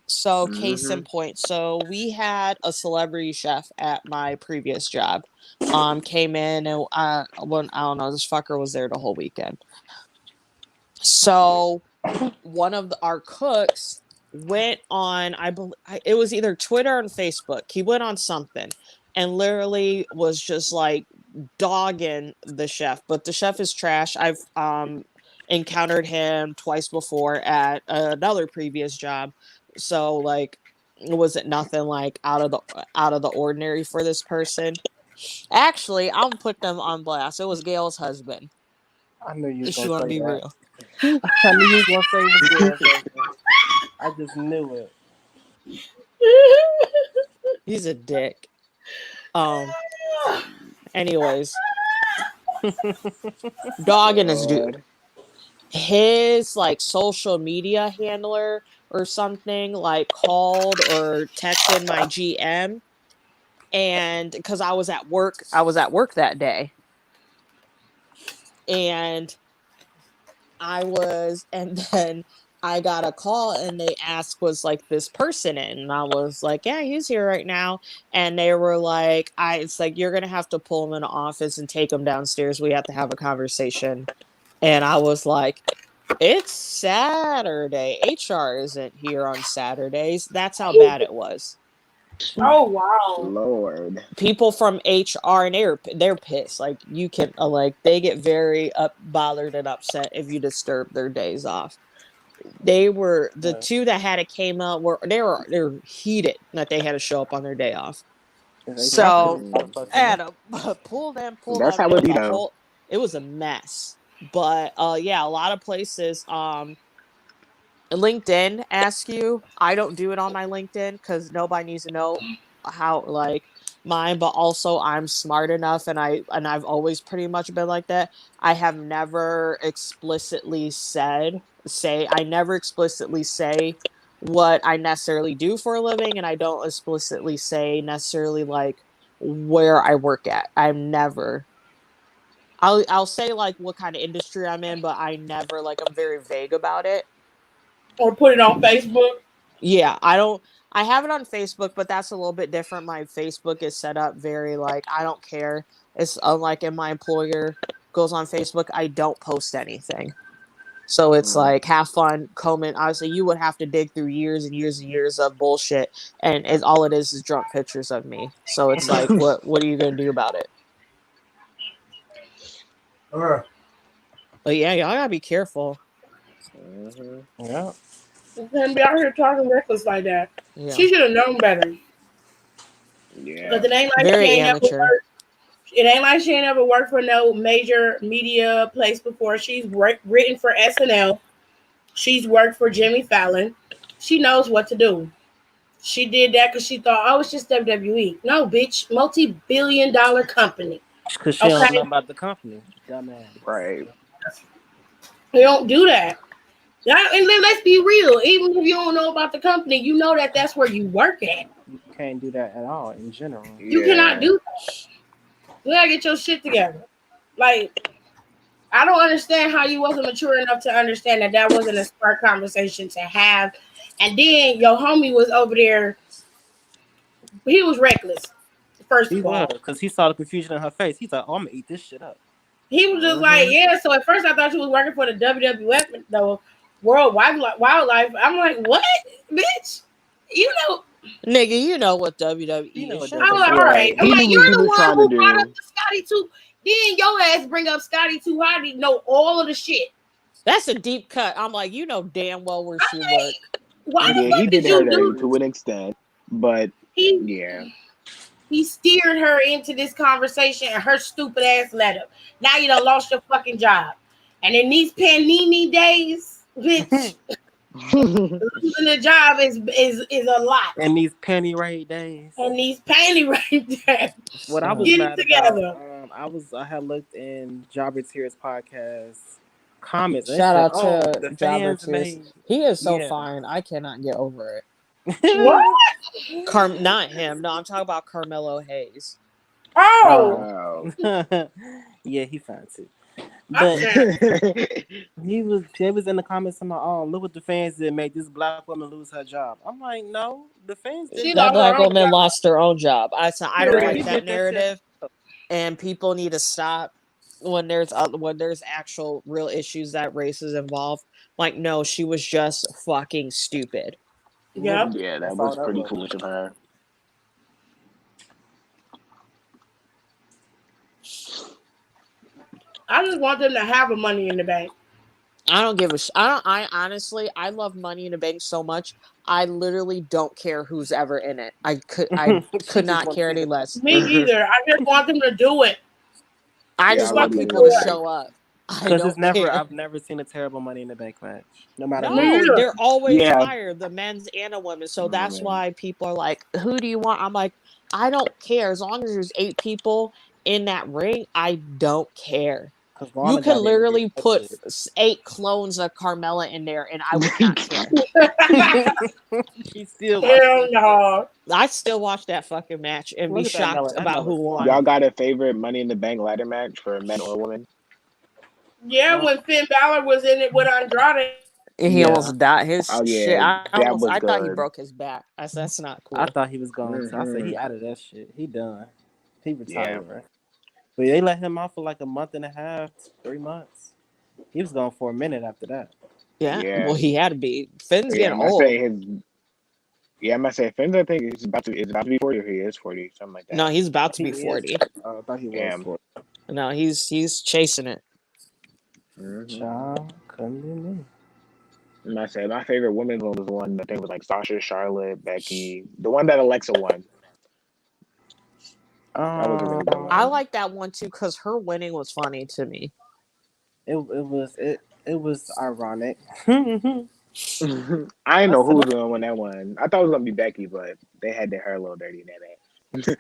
So, case Hmm. in point, so we had a celebrity chef at my previous job. Came in and when I don't know, this fucker was there the whole weekend. So one of our cooks went on, I believe it was either Twitter and Facebook. He went on something and literally was just like dogging the chef. But the chef is trash. I've encountered him twice before at another previous job. So like, was it nothing like out of the ordinary for this person? Actually, I'll put them on blast. It was Gail's husband. I knew you was If you gonna want to say be that. real. I knew you was gonna say it was Gail's husband. I just knew it. He's a dick. Anyways, dog and his dude. Lord. His like social media handler or something like called or texted my GM, and because I was at work that day, and and then I got a call and they asked, was like this person in? And I was like, yeah, he's here right now. And they were like, it's like, you're going to have to pull him in the office and take him downstairs. We have to have a conversation. And I was like, it's Saturday. HR isn't here on Saturdays. That's how bad it was. Oh wow. Lord. People from HR and they're pissed. Like you can like they get very bothered and upset if you disturb their days off. They were the Yeah. two that had it came out were they're heated that they had to show up on their day off. HR So pissed I motherfucker. had to pull That's up. how It it was be a though. whole it was a mess. But yeah, a lot of places LinkedIn asks you. I don't do it on my LinkedIn because nobody needs to know how like mine, but also I'm smart enough and I've always pretty much been like that. I have never explicitly I never explicitly say what I necessarily do for a living, and I don't explicitly say necessarily like where I work at. I'm never I'll say like what kind of industry I'm in, but I never like I'm very vague about it. Or put it on Facebook. Yeah, I don't I have it on Facebook, but that's a little bit different. My Facebook is set up very like I don't care. It's unlike in my employer goes on Facebook, I don't post anything. So it's Mm. like have fun, comment. Obviously, you would have to dig through years and years and years of bullshit, and all it is drunk pictures of me. So it's like, what are you gonna do about it? But yeah, y'all gotta be careful. Mhm. Yeah. You can't be out here talking reckless like that. Yeah, She should have known better. Because Yeah. it ain't like she very ain't never amateur. worked. It ain't like she ain't ever worked for no major media place before. She's written for SNL. She's worked for Jimmy Fallon. She knows what to do. She did that because she thought, oh, it's just WWE. No, bitch, multi-billion-dollar company. Because she don't know Okay, about the company. Dumbass. Right. you don't do that. Now, and let's be real. Even if you don't know about the company, you know that that's where you work at. You can't do that at all in general. You cannot Yeah. do that. You gotta get your shit together. Like, I don't understand how you wasn't mature enough to understand that that wasn't a smart conversation to have. And then your homie was over there. He was reckless. First He of was. all, Because he saw the confusion in her face. He's like, oh, I'm going to eat this shit up. he was just like, Mhm. yeah. So at first I thought she was working for the WWF, the World Wildlife. I'm like, what, bitch? You know, Nigga, you know what You WWE know is. what Shut the I'm like, fuck all up. right. Right. I'm He like, knew what you're he the was one trying to who brought up do. the Scotty too. Then your ass bring up Scotty Too Hotty, know all of the shit. That's a deep cut. I'm like, you know damn well where I she mean, work. why the Yeah, he fuck did did her you dirty do? to an extent, but He yeah. he steered her into this conversation, and her stupid ass let him. Now you done lost your fucking job. And in these panini days, bitch, losing a job is a lot. In these penny raid days. And these panty right there. What I was Get it mad about, together. I had looked in Jobber Tears podcast comments and it Shout said, out oh, to the Jobber fans Tears. made, He is so yeah. fine. I cannot get over it. What? Not him. No, I'm talking about Carmelo Hayes. Oh, Oh. Yeah, he fine too. I But can't. they was in the comments about, oh, look what the fans did, make this black woman lose her job. I'm like, no, the fans She did That lost that. her black own woman job. lost her own job. I don't Yeah, Period. he like that did that to narrative, and people need to stop when there's actual real issues that race is involved. Like, no, she was just fucking stupid. Yep. literally. Yeah, that That's all was that pretty was. foolish of her. I just want them to have a money in the bank. I don't give a I honestly, I love Money in the Bank so much. I literally don't care who's ever in it. I She could just not want to care see any the less. Me either. I just want them to do it. I Yeah, just I Fuck want love it, Money people in to the boy. Bank. show up. I because it's don't never. care. I've never seen a terrible Money in the Bank match, no matter Me what. No, either. they're always Yeah, fire, the men's and the women. So that's man. why people are like, who do you want? I'm like, I don't care. As long as there's 8 people in that ring, I don't care. Because You Lana could got in there literally that put 8 clones of Carmella in there and I would not care. shit. She still watched Hell that shit. no. I'd still watch that fucking match and be Look at that shocked Mella. That about who Mella's won. Y'all fire. got a favorite Money in the Bank ladder match for men or women? Yeah, Uh, when Finn Balor was in it with Andrade. And he yeah, almost died. His Oh shit. yeah, that was I thought he good. broke his back. I said that's not I cool. thought he was going to. I said Hmm he out of that shit. He done. He Yeah, retiring. But they let him off for like a month and a half, 3 months. He was gone for a minute after that. Yeah. yeah, Well, he had to be. Finn's yeah. getting I'm gonna say old. his. Yeah, I'm gonna say Finn's. I think it's about to be 40, or he is 40, something like No, that. he's about to He be is. 40. I thought he was Yeah. for No, he's chasing it. Mm-hmm. child. Couldn't be me. And I said my favorite women's one was the one I think was like Sasha, Charlotte, Becky, the one that Alexa won. That was a really good I Um, one. like that one too because her winning was funny to me. it was ironic. My I didn't know who my, was gonna win that one. I thought it was gonna be Becky, but they had their hair a little dirty in that match.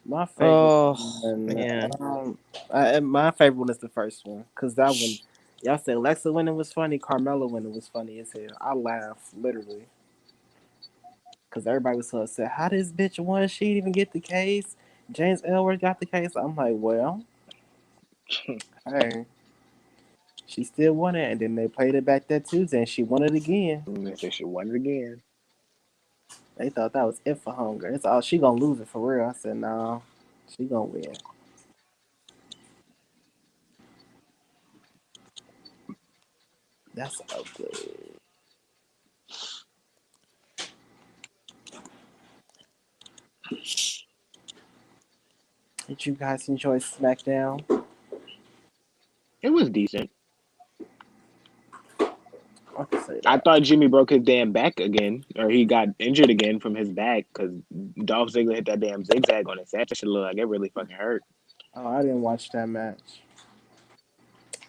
my favorite Oh one. man. My favorite one is the first one because that one. Y'all said Alexa winning was funny. Carmella winning was funny as hell. I laughed literally because everybody was so upset. How this bitch won? She didn't even get the case. James Ellsworth got the case. I'm like, well, hey, she still won it, and then they played it back that Tuesday, and she won it again. And they said she won it again. They thought that was it for Hunger. It's all she gonna lose it for real. I said, no, she gonna win. That's ugly. Did you guys enjoy SmackDown? It was decent. I can say I that. thought Jimmy broke his damn back again, or he got injured again from his back because Dolph Ziggler hit that damn zigzag on his head. That shit looked like it really fucking hurt. Oh, I didn't watch that match.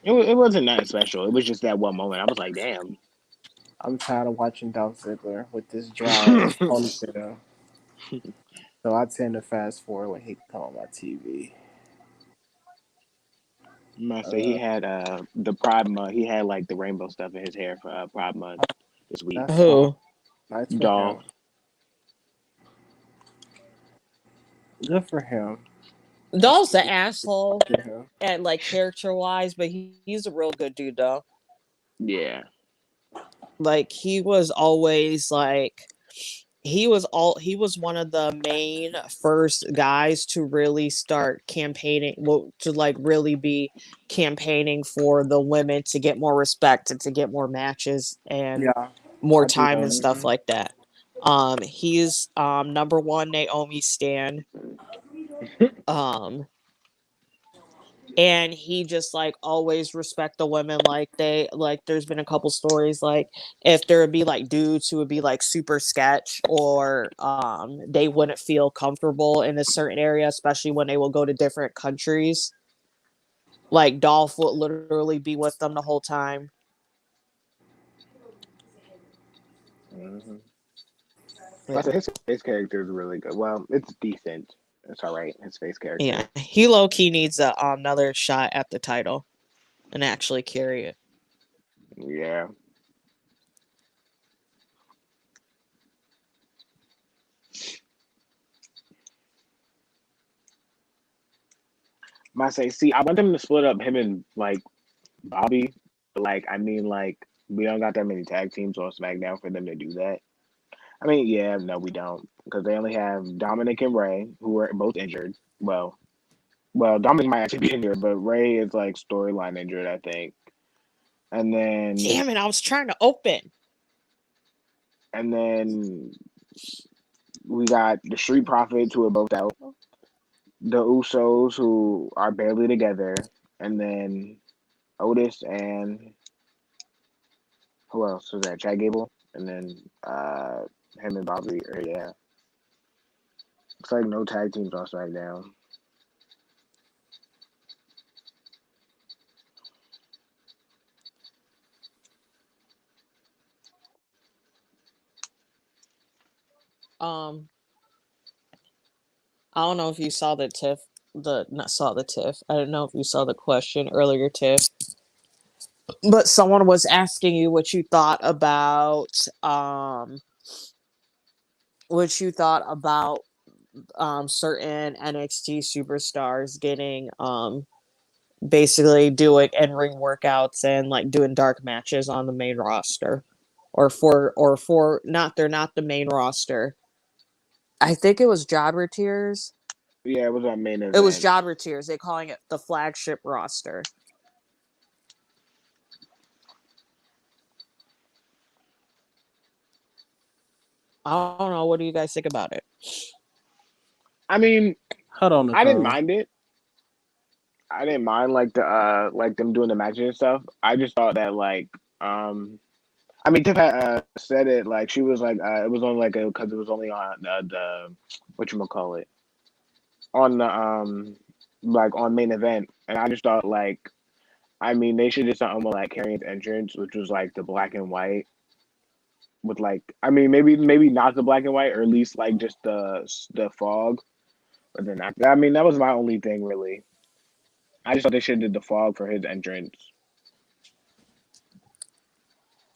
It wasn't nothing special. It was just that one moment. I was like, damn. I'm tired of watching Dolph Ziggler with this dry ass ponytail. So I tend to fast forward when he come on my TV. Must say he Uh, had the Pride Month. He had like the rainbow stuff in his hair for Pride Month this week. that's fine. Who? Nice for Dolph. him. Good for him. That's Dolph's an asshole good for him. at like character wise, but he's a real good dude though. Yeah. Like he was one of the main first guys to really start campaigning, well, to like really be campaigning for the women to get more respect and to get more matches and Yeah, more I do time and know. stuff Hmm like that. He's number one Naomi stan. Um and he just like always respect the women, like they like there's been a couple stories like if there would be like dudes who would be like super sketch or they wouldn't feel comfortable in a certain area, especially when they will go to different countries, like Dolph would literally be with them the whole time. hmm I Yeah. said his face character is really good. Well, it's decent. It's all right. His face Yeah, character. he low-key needs another shot at the title and actually carry it. Yeah. Might say, see, I want them to split up him and like Bobby. But like, I mean, like we don't got that many tag teams on SmackDown for them to do that. I mean, yeah, no, we don't because they only have Dominic and Ray, who are both injured. Well, Dominic might actually be injured, but Ray is like storyline injured, I think. And then Damn it, I was trying to open. and then we got the Street Profits who are both out, the Usos who are barely together, and then Otis and who else was that? Chad Gable, and then him and Bobby. Or yeah, looks like no tag teams on SmackDown. Um, I don't know if you saw the Tiff, not saw the Tiff. I don't know if you saw the question earlier, Tiff. But someone was asking you what you thought about certain NXT superstars getting basically doing in-ring workouts and like doing dark matches on the main roster, or for not, they're not the main roster. I think it was Jobber Tears. Yeah, it was on main It was event. Jobber Tears. They're calling it the flagship roster. I don't know. What do you guys think about it? I mean, Hold on, I didn't Nicole. mind it. I didn't mind like them doing the matches and stuff. I just thought that I mean, Tiff had said it like she was like it was only like because it was only on the what you call it on the like on main event, and I just thought like I mean they should do something with like Carrion's entrance, which was like the black and white with like I mean maybe not the black and white or at least like just the fog, but then I mean that was my only thing really. I just thought they should have did the fog for his entrance.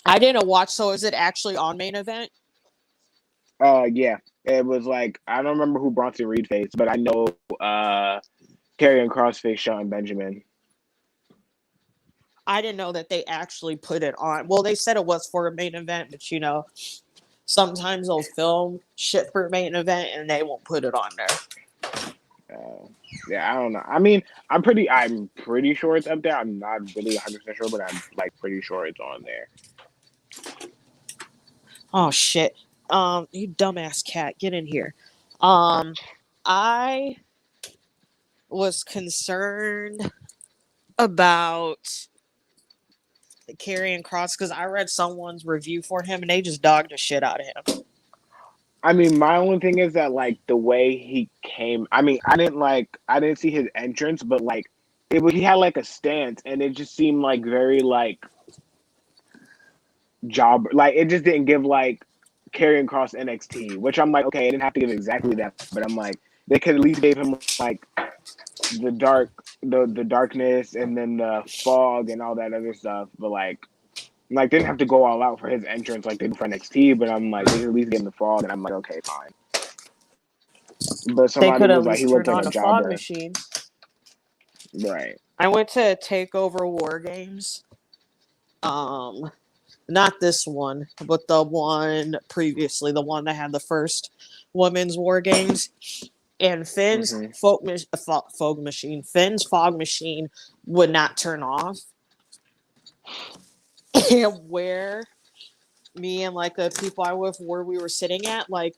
I didn't watch. So is it actually on main event? Yeah, it was like I don't remember who Bronson Reed faced, but I know Karrion Kross faced Shelton Benjamin. I didn't know that they actually put it on. Well, they said it was for a main event, but sometimes they'll film shit for a main event and they won't put it on there. Yeah, I don't know. I mean, I'm pretty sure it's up there. I'm not really 100% sure, but I'm like pretty sure it's on there. Oh shit. You dumbass cat, get in here. I was concerned about Karrion Kross because I read someone's review for him and they just dogged the shit out of him. I mean, my only thing is that like the way he came. I mean, I didn't see his entrance, but like he had like a stance, and it just seemed like very like job. Like it just didn't give like Karrion Kross NXT, which I'm like, okay, it didn't have to give exactly that, but I'm like they could at least gave him like the darkness and then the fog and all that other stuff, but like didn't have to go all out for his entrance like they do for NXT, but I'm like they could at least get in the fog, and I'm like okay, fine. But They somebody could at was like he least looked turn like on a a fog jobber, machine. right? I went to Takeover War Games. Not this one, but the one previously, the one that had the first women's War Games. And Finn's Mm-hmm. Finn's fog machine would not turn off. And where me and like the people I with where we were sitting at, like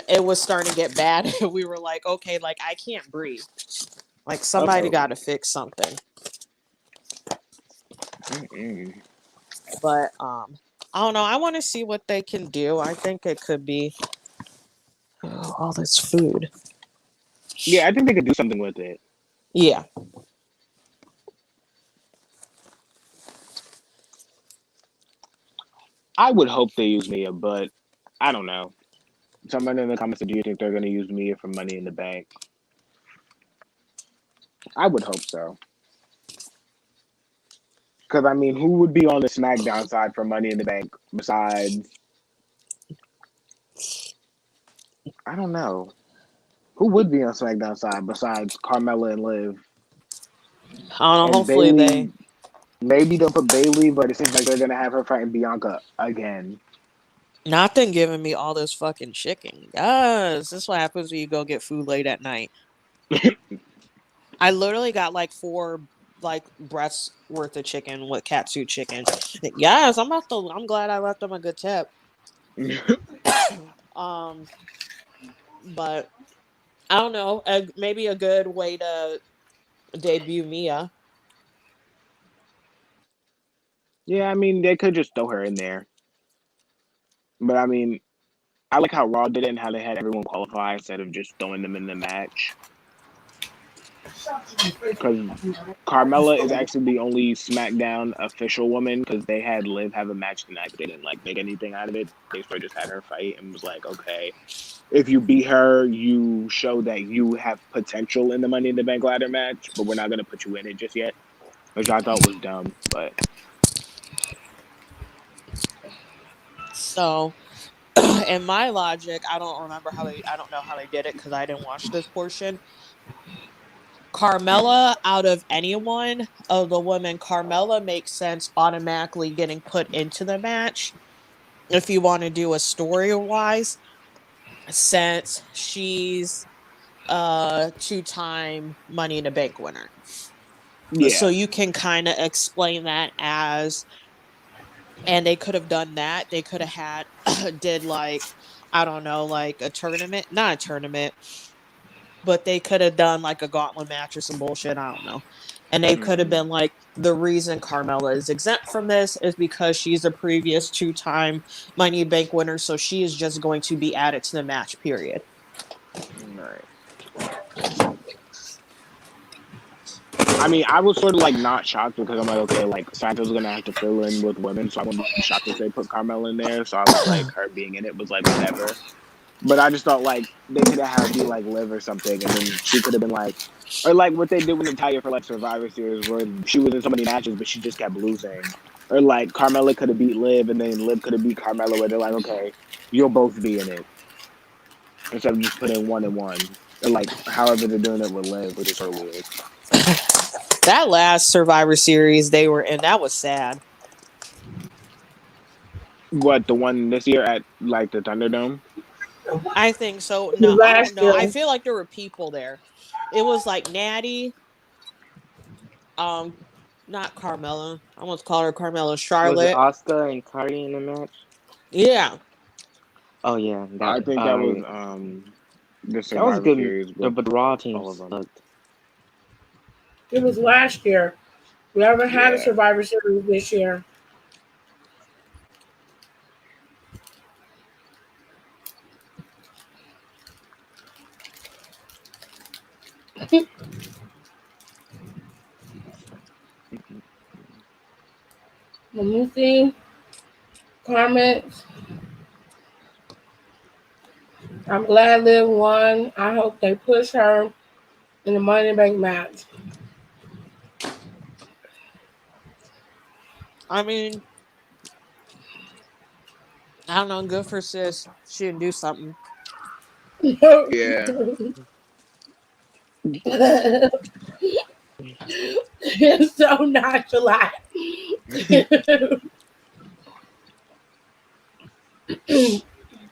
it was starting to get bad. We were like, okay, like I can't breathe. Like somebody Uh-oh. got to fix something. Mm-mm. But I don't know. I want to see what they can do. I think it could be all this food. Yeah, I think they could do something with it. Yeah. I would hope they use Mia, but I don't know. Someone in the comments said, do you think they're going to use Mia for Money in the Bank? I would hope so. Because, I mean, who would be on the SmackDown side for Money in the Bank besides... I don't know. Who would be on SmackDown side besides Carmella and Liv? I don't know. And Hopefully Bailey... Maybe they'll put Bailey, but it seems like they're going to have her fighting Bianca again. not them giving me all this fucking chicken. Yes, this is what happens when you go get food late at night. I literally got like 4 like breaths worth of chicken with katsu chicken. Yes, I'm glad I left them a good tip. But I don't know. Maybe a good way to debut Mia. Yeah, I mean, they could just throw her in there. But I mean, I like how Raw did it and how they had everyone qualify instead of just throwing them in the match. Because Carmella is actually the only SmackDown official woman, because they had Liv have a match tonight, but they didn't like make anything out of it. They sort of just had her fight and was like, okay, if you beat her, you show that you have potential in the Money in the Bank ladder match, but we're not going to put you in it just yet, which I thought was dumb. But So, in my logic, I don't know how they did it because I didn't watch this portion. Carmella, out of anyone of the women, Carmella makes sense automatically getting put into the match if you want to do a story wise, since she's a two-time Money in the Bank winner. So yeah, you can kind of explain that as, and they could have done that. They could have did like, I don't know, like a tournament, not a tournament, but they could have done like a gauntlet match or some bullshit. I don't know. And they could have been like, the reason Carmella is exempt from this is because she's a previous two-time Money in the Bank winner, so she is just going to be added to the match, period. right. I mean, I was sort of like not shocked because I'm like, okay, like Santos gonna have to fill in with women, so I wouldn't be shocked if they put Carmella in there. So I was like, her being in it was like whatever. But I just thought like they could have had her be like Liv or something, and then she could have been like, or like what they did with Natalia for like Survivor Series, where she was in so many matches, but she just kept losing. Or like Carmella could have beat Liv, and then Liv could have beat Carmella, where they're like, okay, you'll both be in it, instead of just putting one and one. Or like however they're doing it with Liv, which is so weird. That last Survivor Series they were in, that was sad. What, the one this year at like the Thunderdome? I think so. No, I don't Last know. I year. feel like there were people there. It was like Natty, um, not Carmella. I almost called her Carmella. Was it Charlotte. Oscar and Cardi in the match? Yeah. Oh yeah, I think that was the that was Survivor good. Series But with the Raw team all of them. sucked. It was last year. We haven't had a Yeah. Survivor Series this year. Let me see. Comments. I'm glad Liv won. I hope they push her in the Money in the Bank match. I mean, I don't know. Good for sis. She didn't do something. Yeah. It's so nonchalant.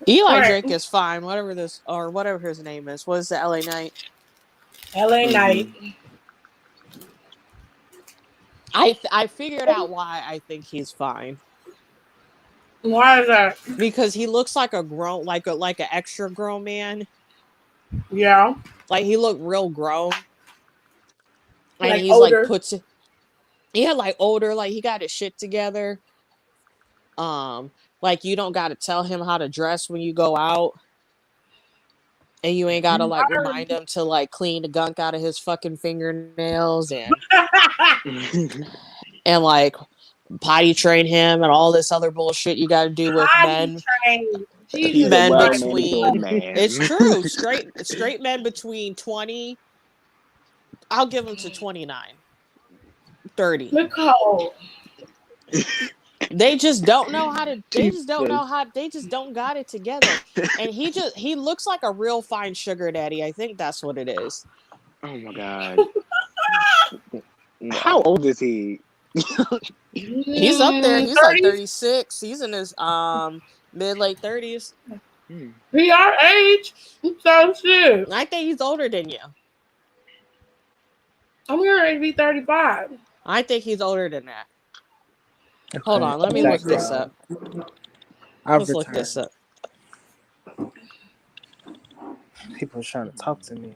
Eli Right. Drake is fine. Whatever his name is. What is the LA Knight? LA Knight. I figured out why I think he's fine. Why is that? Because he looks like a grown, like an extra grown man. Yeah. Like he looked real grown. And Like he's older. like older, like he got his shit together. Like you don't gotta tell him how to dress when you go out. And you ain't gotta like remind him to like clean the gunk out of his fucking fingernails and like potty train him and all this other bullshit you gotta do with men. He's Jesus a Men Christ. between man. it's true. Straight men between 20. I'll give him to 29. 30. Nicole. They just don't know how to they just don't got it together. And he looks like a real fine sugar daddy. I think that's what it is. Oh my god. How old is he? He's up there. He's 30s? like 36. He's in his mid-late 30s. He our age. So shit. I think he's older than you. I'm going to be 35. I think he's older than that. Hold on, let me look this up. Let's look this up. People are trying to talk to me.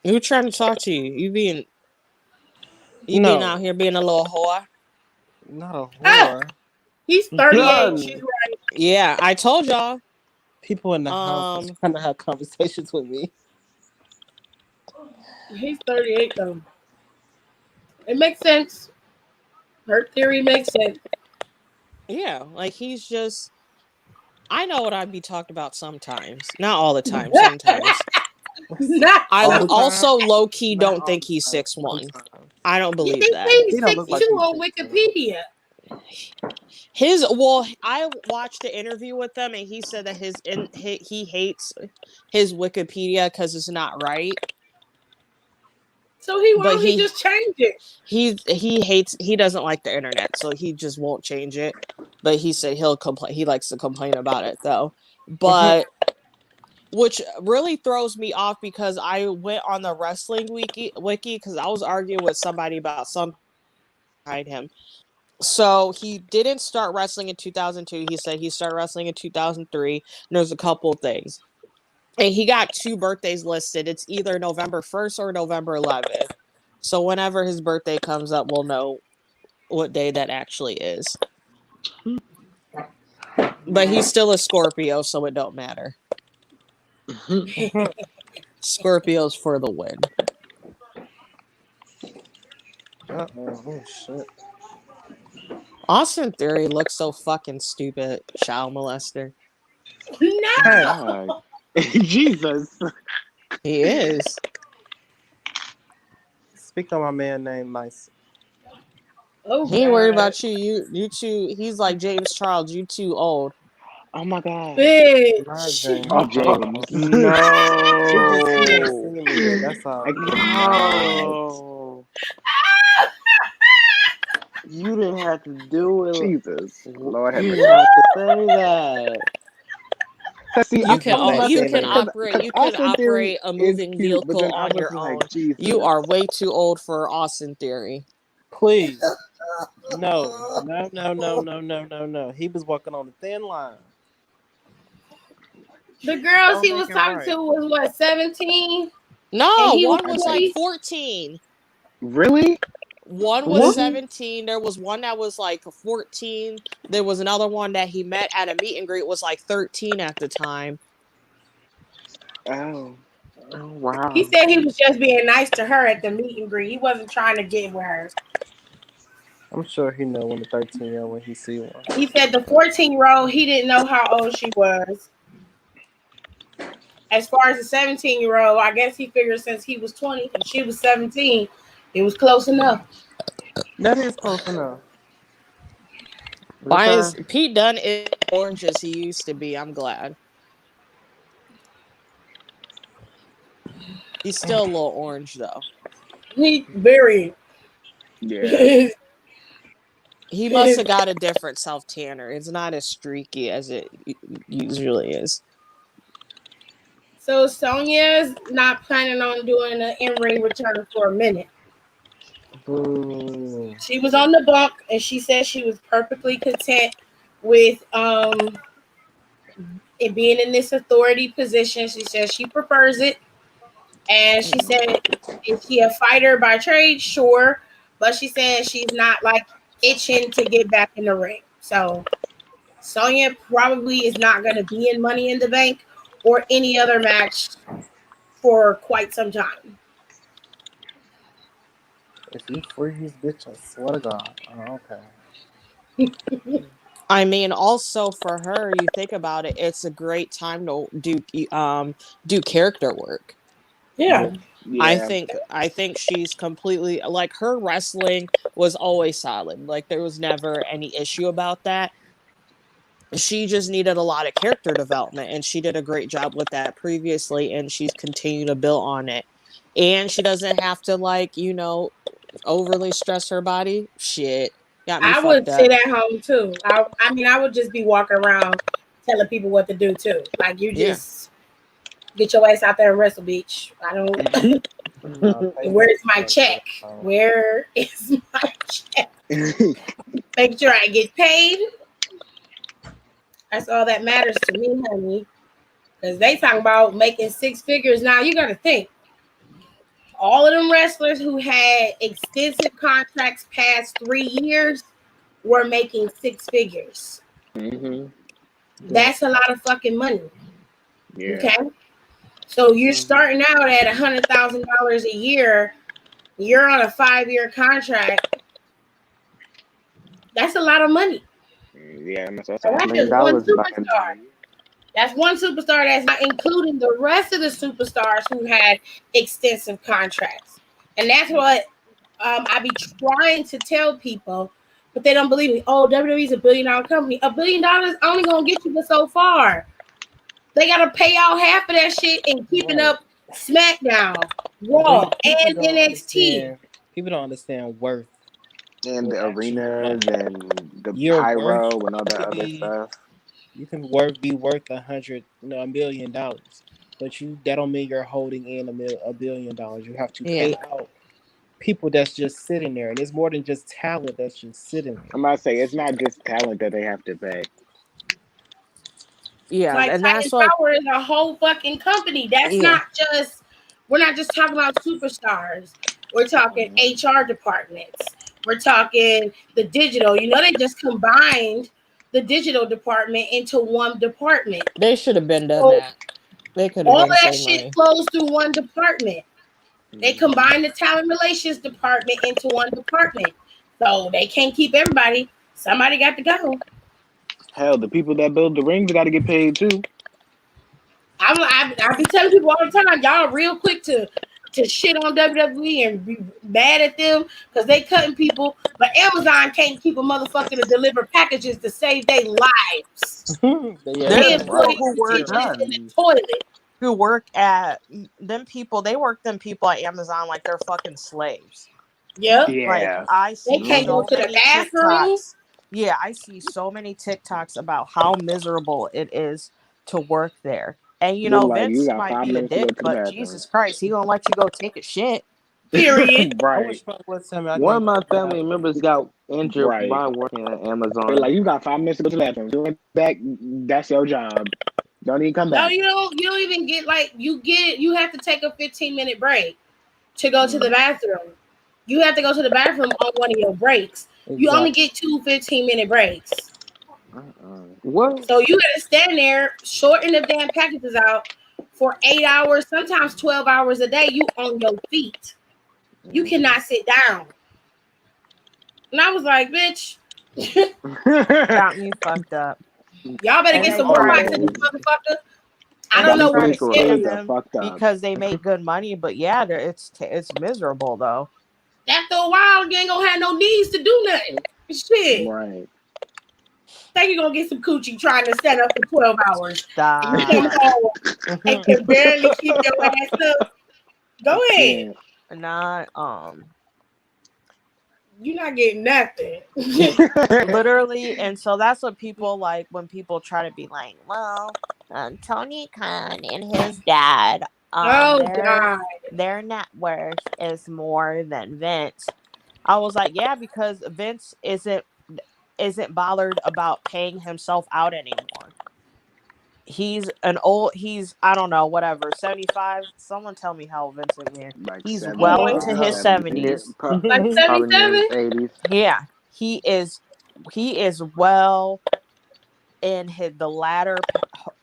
Who trying to talk to you? You being You been out here being a little whore? Not a Ah, whore. he's 38. She's None. right. Yeah, I told y'all. People in the house are trying to have conversations with me. He's 38 though. It makes sense. Her theory makes sense. Yeah, like he's just. I know what I'd be talked about sometimes, not all the time. Sometimes Not I All the time? also low key Not don't all think the he's time. 6'1". Sometimes. I don't they believe say that. he's He don't look 6'2" like he's on 6'1". Wikipedia. I watched the interview with them, and he said that he hates his Wikipedia because it's not right. So why But don't he just change it? he doesn't like the internet, so he just won't change it. But he said he'll complain. He likes to complain about it though. But which really throws me off because I went on the wrestling wiki because I was arguing with somebody about something behind him. So he didn't start wrestling in 2002. He said he started wrestling in 2003. And there's a couple of things. And he got 2 birthdays listed. It's either November 1st or November 11th. So whenever his birthday comes up, we'll know what day that actually is. But he's still a Scorpio, so it don't matter. Scorpios for the win. Oh shit. Austin Theory looks so fucking stupid, child molester. No. God. Jesus. He is. Speak on my man named Nice. Oh He ain't worried God. about you. You too. He's like James Charles. You too old. Oh my God. Not Bitch. James Oh, Charles. James. He ain't No. seen me yet. That's all. I No. You didn't have to do it. Jesus. Lord have You mercy. didn't have to say that. Cause see, You He's can not I'm that about to say, serious. cause you can Austin Theory operate a is moving cute, but vehicle then I on was your just like, own. Jesus. You are way too old for Austin Theory. Please. No. No. He was walking on a thin line. The girls Don't he make was it talking right. to was what, 17? And No, he was one I was think. like 20? 14. Really? One was What? 17. There was one that was like 14. There was another one that he met at a meet and greet was like 13 at the time. Oh. Oh He wow. said he was just being nice to her at the meet and greet. He wasn't trying to get with her. I'm sure he know when the 13-year-old when he see one. He said the 14-year-old, he didn't know how old she was. As far as the 17-year-old, I guess he figured since he was 20 and she was 17, it was close enough. That is close enough. Why is Okay. Pete Dunne is orange as he used to be? I'm glad. He's still a little orange though. He very Yeah. He must have got a different self tanner. It's not as streaky as it usually is. So Sonia's not planning on doing an in-ring return for a minute. Boo. She was on the bunk and she said she was perfectly content with it being in this authority position. She says she prefers it. And she said, is she a fighter by trade? Sure. But she said she's not like itching to get back in the ring. So Sonya probably is not going to be in Money in the Bank or any other match for quite some time. If you free his bitch, I swear to God. Oh, okay. I mean, also for her, you think about it, it's a great time to do character work. Yeah. Yeah. I think she's completely like her wrestling was always solid. Like there was never any issue about that. She just needed a lot of character development and she did a great job with that previously and she's continued to build on it. And she doesn't have to like, overly stress her body. Shit. Got me I fucked would sit up. at home too. I mean, I would just be walking around telling people what to do too. Like you Yeah. just get your ass out there and wrestle, bitch. I don't. Nah, Where's my check? Where is my check? Make sure I get paid. That's all that matters to me, honey. Because they talking about making 6 figures now. You got to think all of them wrestlers who had extensive contracts past 3 years were making six figures. Mm-hmm. That's a lot of fucking money. Yeah. Okay. So you're Mhm. starting out at $100,000 a year. You're on a 5-year contract. That's a lot of money. Yeah, that's And $1 that's million just one by end of the superstar. year. That's one superstar that's not including the rest of the superstars who had extensive contracts. And that's what I be trying to tell people, but they don't believe me. Oh, WWE's a $1 billion company. $1 billion only gonna get you but so far. They gotta pay out half of that shit and keeping Right. up SmackDown, But Raw, people and don't NXT. understand. People don't understand worth. And What the actually, like, arenas and the your worth pyro and all that could other be. stuff. You can be worth $100 million, but that don't mean you're holding in $1 billion. You have to Yeah. pay out people that's just sitting there, and it's more than just talent that's just sitting there. I'm about to say it's not just talent that they have to pay. Yeah, Like and Titan that's what. Power is a whole fucking company. That's Yeah, not just. We're not just talking about superstars. We're talking HR departments. We're talking the digital. You know, they just combined the digital department into one department. they should have been done So that. They could have all been that saved shit money. flows through one department. They Mm-hmm. combined the talent relations department into one department. So they can't keep everybody. Somebody got to go. Hell, the people that build the rings got to get paid too. I be telling people all the time, y'all real quick to shit on WWE and be mad at them because they cutting people, but Amazon can't keep a motherfucker to deliver packages to save their lives. Yeah, There's They that's employ people Right. who work stitches in the Done. toilet. who work at them people. They work them people at Amazon like they're fucking slaves. Yep. Like Yeah. I They see can't Mhm. go so to the many bathroom. TikToks. Yeah, I see so many TikToks about how miserable it is to work there. And They're like, you Vince got might 5 be a minutes to go dick, to the but bathroom. Jesus Christ, he gonna let you go take a shit. Period. I Right. wish my would tell me I One can't of my go to the family members got injured Right. by working at They're like, Amazon. you got 5 minutes to go to the bathroom. You went back, that's your job. Don't even come No, back. you don't even get like you have to take a 15-minute break to go to the Mm. bathroom. You have to go to the bathroom on one of your breaks. You only exactly. get two 15-minute breaks. Uh-uh. What? So you gotta stand there, shorten the damn packages out for 8 hours, sometimes 12 hours a day. You on your feet. You Mhm. cannot sit down. And I was like, bitch, Got me fucked up. y'all better And get they some more try bots in this Oh, to motherfucker. I and don't they know try what to the These scam schedule kids is. are them fucked up. because they make good money. But yeah, it's miserable though. After a while, you ain't gonna have no needs to do nothing. Shit. Right. Think you're gonna get some coochie trying to stand up for 12 hours and you come Stop. home and can barely keep your ass up. Go ahead. Yeah. Not You're not getting nothing. literally, and so that's what people like when people try to be like, well, Tony Khan and his dad, Oh their God. net worth is more than Vince. I was like, yeah, because Vince isn't bothered about paying himself out anymore. He's I don't know, whatever, 75. Someone tell me how old Vincent is. Like He's well 70, into his 70. near, 70s. Like probably near his 77? 80s. Yeah, he is well in the latter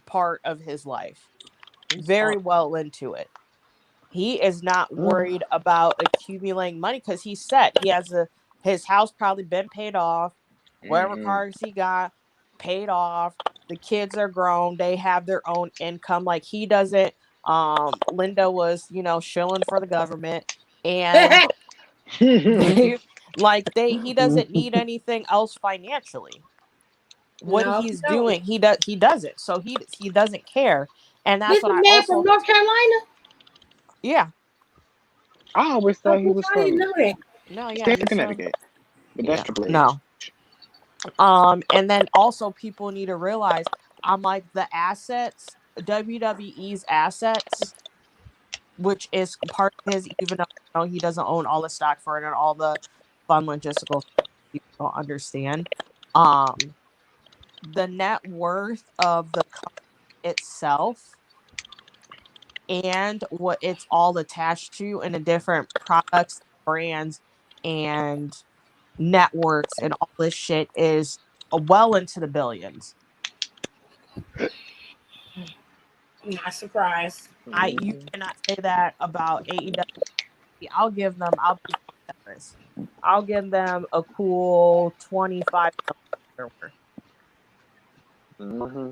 part of his life, very well into it. He is not Mm. worried about accumulating money because he said he has his house probably been paid off, whatever Mm-hmm. cars he got paid off. The kids are grown; they have their own income. Like he doesn't. Linda was, shilling for the government, and they he doesn't need anything else financially. What No, he he's don't. doing, he does it, so he doesn't care. And that's This what a I man from also, North Carolina? yeah. I always Oh, thought he was I didn't from know that. No, yeah, State of he's from, Connecticut, but that's yeah, Triple H. no. And then also people need to realize, I'm like, the assets, WWE's assets, which is part of his, even though he doesn't own all the stock for it and all the fun logistical stuff people don't understand. Um, the net worth of the company itself and what it's all attached to, and the different products, brands, and networks, and all this shit is well into the billions. Not surprised. You cannot say that about AEW. I'll be generous. I'll give them a cool 25 million worth. Mm-hmm.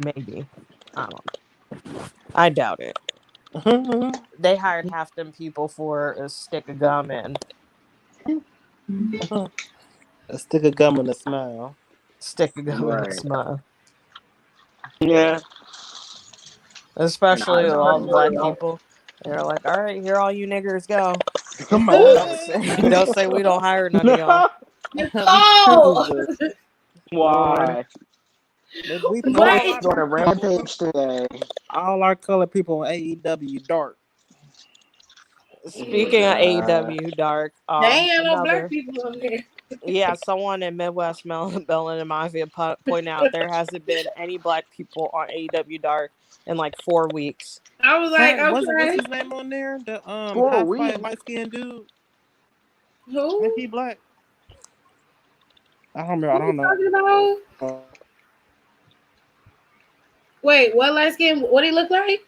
Maybe. I don't know. I doubt it. They hired half them people for a stick of gum and A stick of gum and a smile. stick of gum and a Right. smile. Yeah. And a Especially hot with all dog. the black people. They're like, all right, here all you niggers go. Come Don't say we don't hire none of y'all. Nicole, Jesus. Why? We what? Nicole's on a rampage today. all our colored people in AEW dark. Speaking of AEW Dark, They ain't got no black another, people on there. someone in Midwest Bellin and Mafia pointed out there hasn't been any black people on AEW Dark in like 4 weeks. I was like, What's okay, his name on there? The 4 half weeks. white light skinned dude. Is who? he black? I don't remember. Who I you don't know. talking about? Wait, what light skin? What he look like?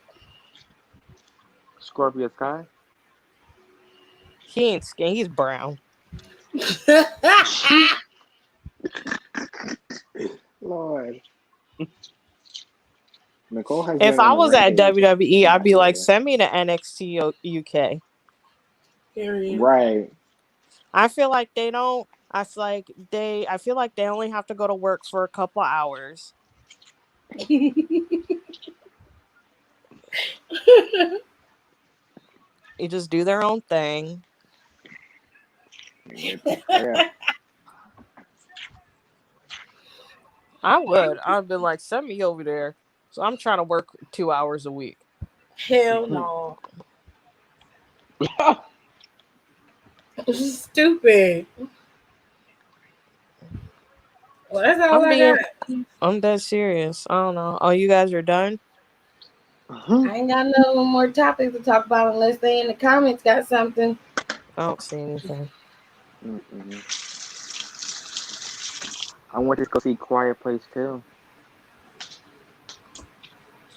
Scorpio Sky. He ain't skinny, he's brown. Lord. Nicole has If been I on a was at rampage. WWE, I'd be like, Yeah. send me to NXT UK. Period. Right. I feel like they don't. I feel like they only have to go to work for a couple hours. You just do their own thing. Yeah. I'd be like, send me over there. So I'm trying to work 2 hours a week. Hell no. Stupid. Well, that's all I got. I'm dead serious. I don't know. Oh, you guys are done? I ain't got no more topics to talk about unless they in the comments got something. I don't see anything. I went to go see Quiet Place too.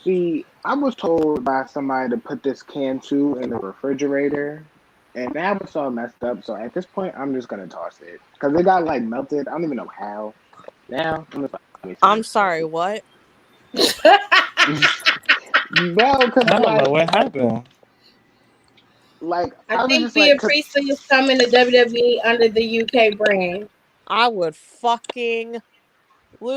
See, I was told by somebody to put this can 2 in the refrigerator, and that was all messed up. So at this point, I'm just gonna toss it because it got like melted. I don't even know how. Now I'm just like, I'm sorry, what? no, because I don't know what happened. I I was think just like, Bea Priestley is coming to WWE under the UK brand. I would fucking lose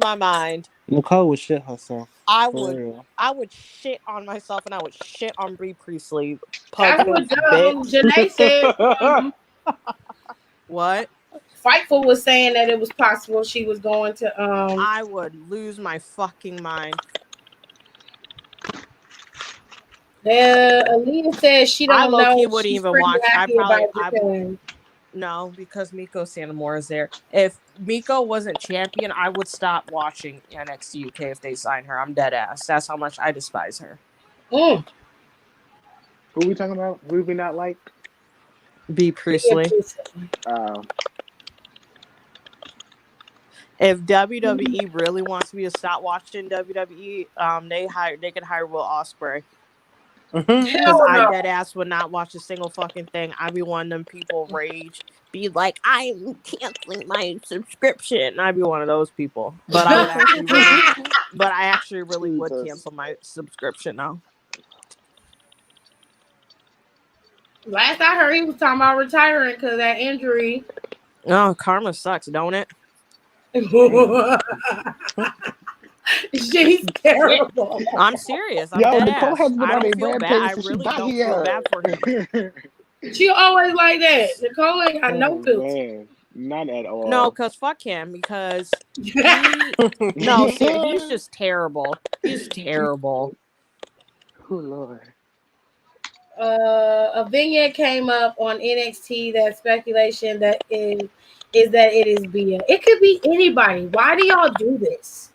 my mind. Nicole would shit herself. I For would real. shit on myself, and I would shit on Brie Priestley. That's Pug what face bitch. Janae said. What? Fightful was saying that it was possible she was going to. I would lose my fucking mind. Aaliyah says she I don't know. wouldn't She's even pretty watch. happy about Japan. No, because Miko Sanamura is there. If Miko wasn't champion, I would stop watching NXT UK if they sign her. I'm dead ass. That's how much I despise her. who we talking about? Who we not like? Bea Priestley. If WWE really wants me to stop watching WWE, they can hire Will Ospreay. Because I dead ass would not watch a single fucking thing. I'd be one of them people rage, be like, I'm canceling my subscription. I'd be one of those people. But I actually really would cancel my subscription now. Last I heard, he was talking about retiring because of that injury. Oh, karma sucks, don't it? She's terrible. I'm serious. I'm Yo, dead Nicole ass. has been I on a don't feel bad. I rampage since she really got don't here. feel bad for him. She always like that. Nicole ain't got no filter. Man, not at all. No, because fuck him. Because he's just terrible. He's terrible. Oh Lord. A vignette came up on NXT that speculation that is that it is Bia. It could be anybody. Why do y'all do this?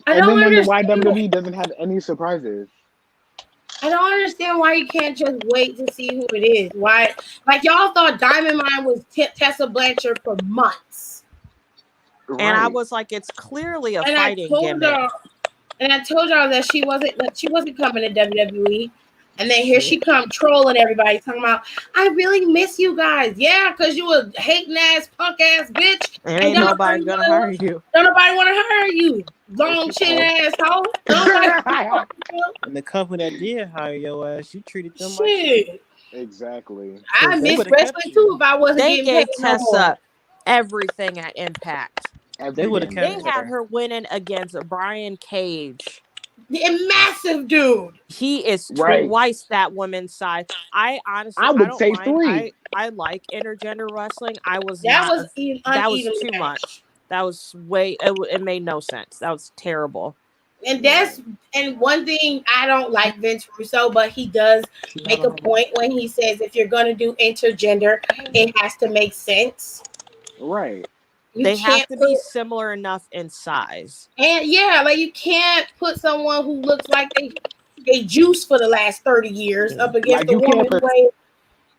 I And don't then wonder why understand. WWE doesn't have any surprises. I don't understand why you can't just wait to see who it is. Why, like y'all thought Diamond Mine was Tessa Blanchard for months, And I Right. was like, it's clearly a and I fighting told gimmick. y'all, that she wasn't coming to WWE. And then here she come trolling everybody, talking about, I really miss you guys. Yeah, because you a hating ass, punk ass bitch. And ain't nobody gonna hire you. Don't nobody want to hire you. Long chin asshole. Don't nobody want you. And the company that did hire your ass, you treated them like Shit. Exactly. I they miss would have kept wrestling you. too if I wasn't They getting paid gave no more. Tessa everything at Impact. They would have Everything. kept They had her. her winning against Brian Cage. The massive dude. He is Right. twice that woman's size. I honestly, I I would don't say mind. 3. I like intergender wrestling. I was That not. was That was unevenly too matched. much. That was way. It made no sense. That was terrible. And and one thing I don't like Vince Russo, but he does make a point when he says if you're gonna do intergender, it has to make sense. Right. They have to be similar enough in size. And yeah, like you can't put someone who looks like they juice for the last 30 years up against Like a you woman can't who put weighs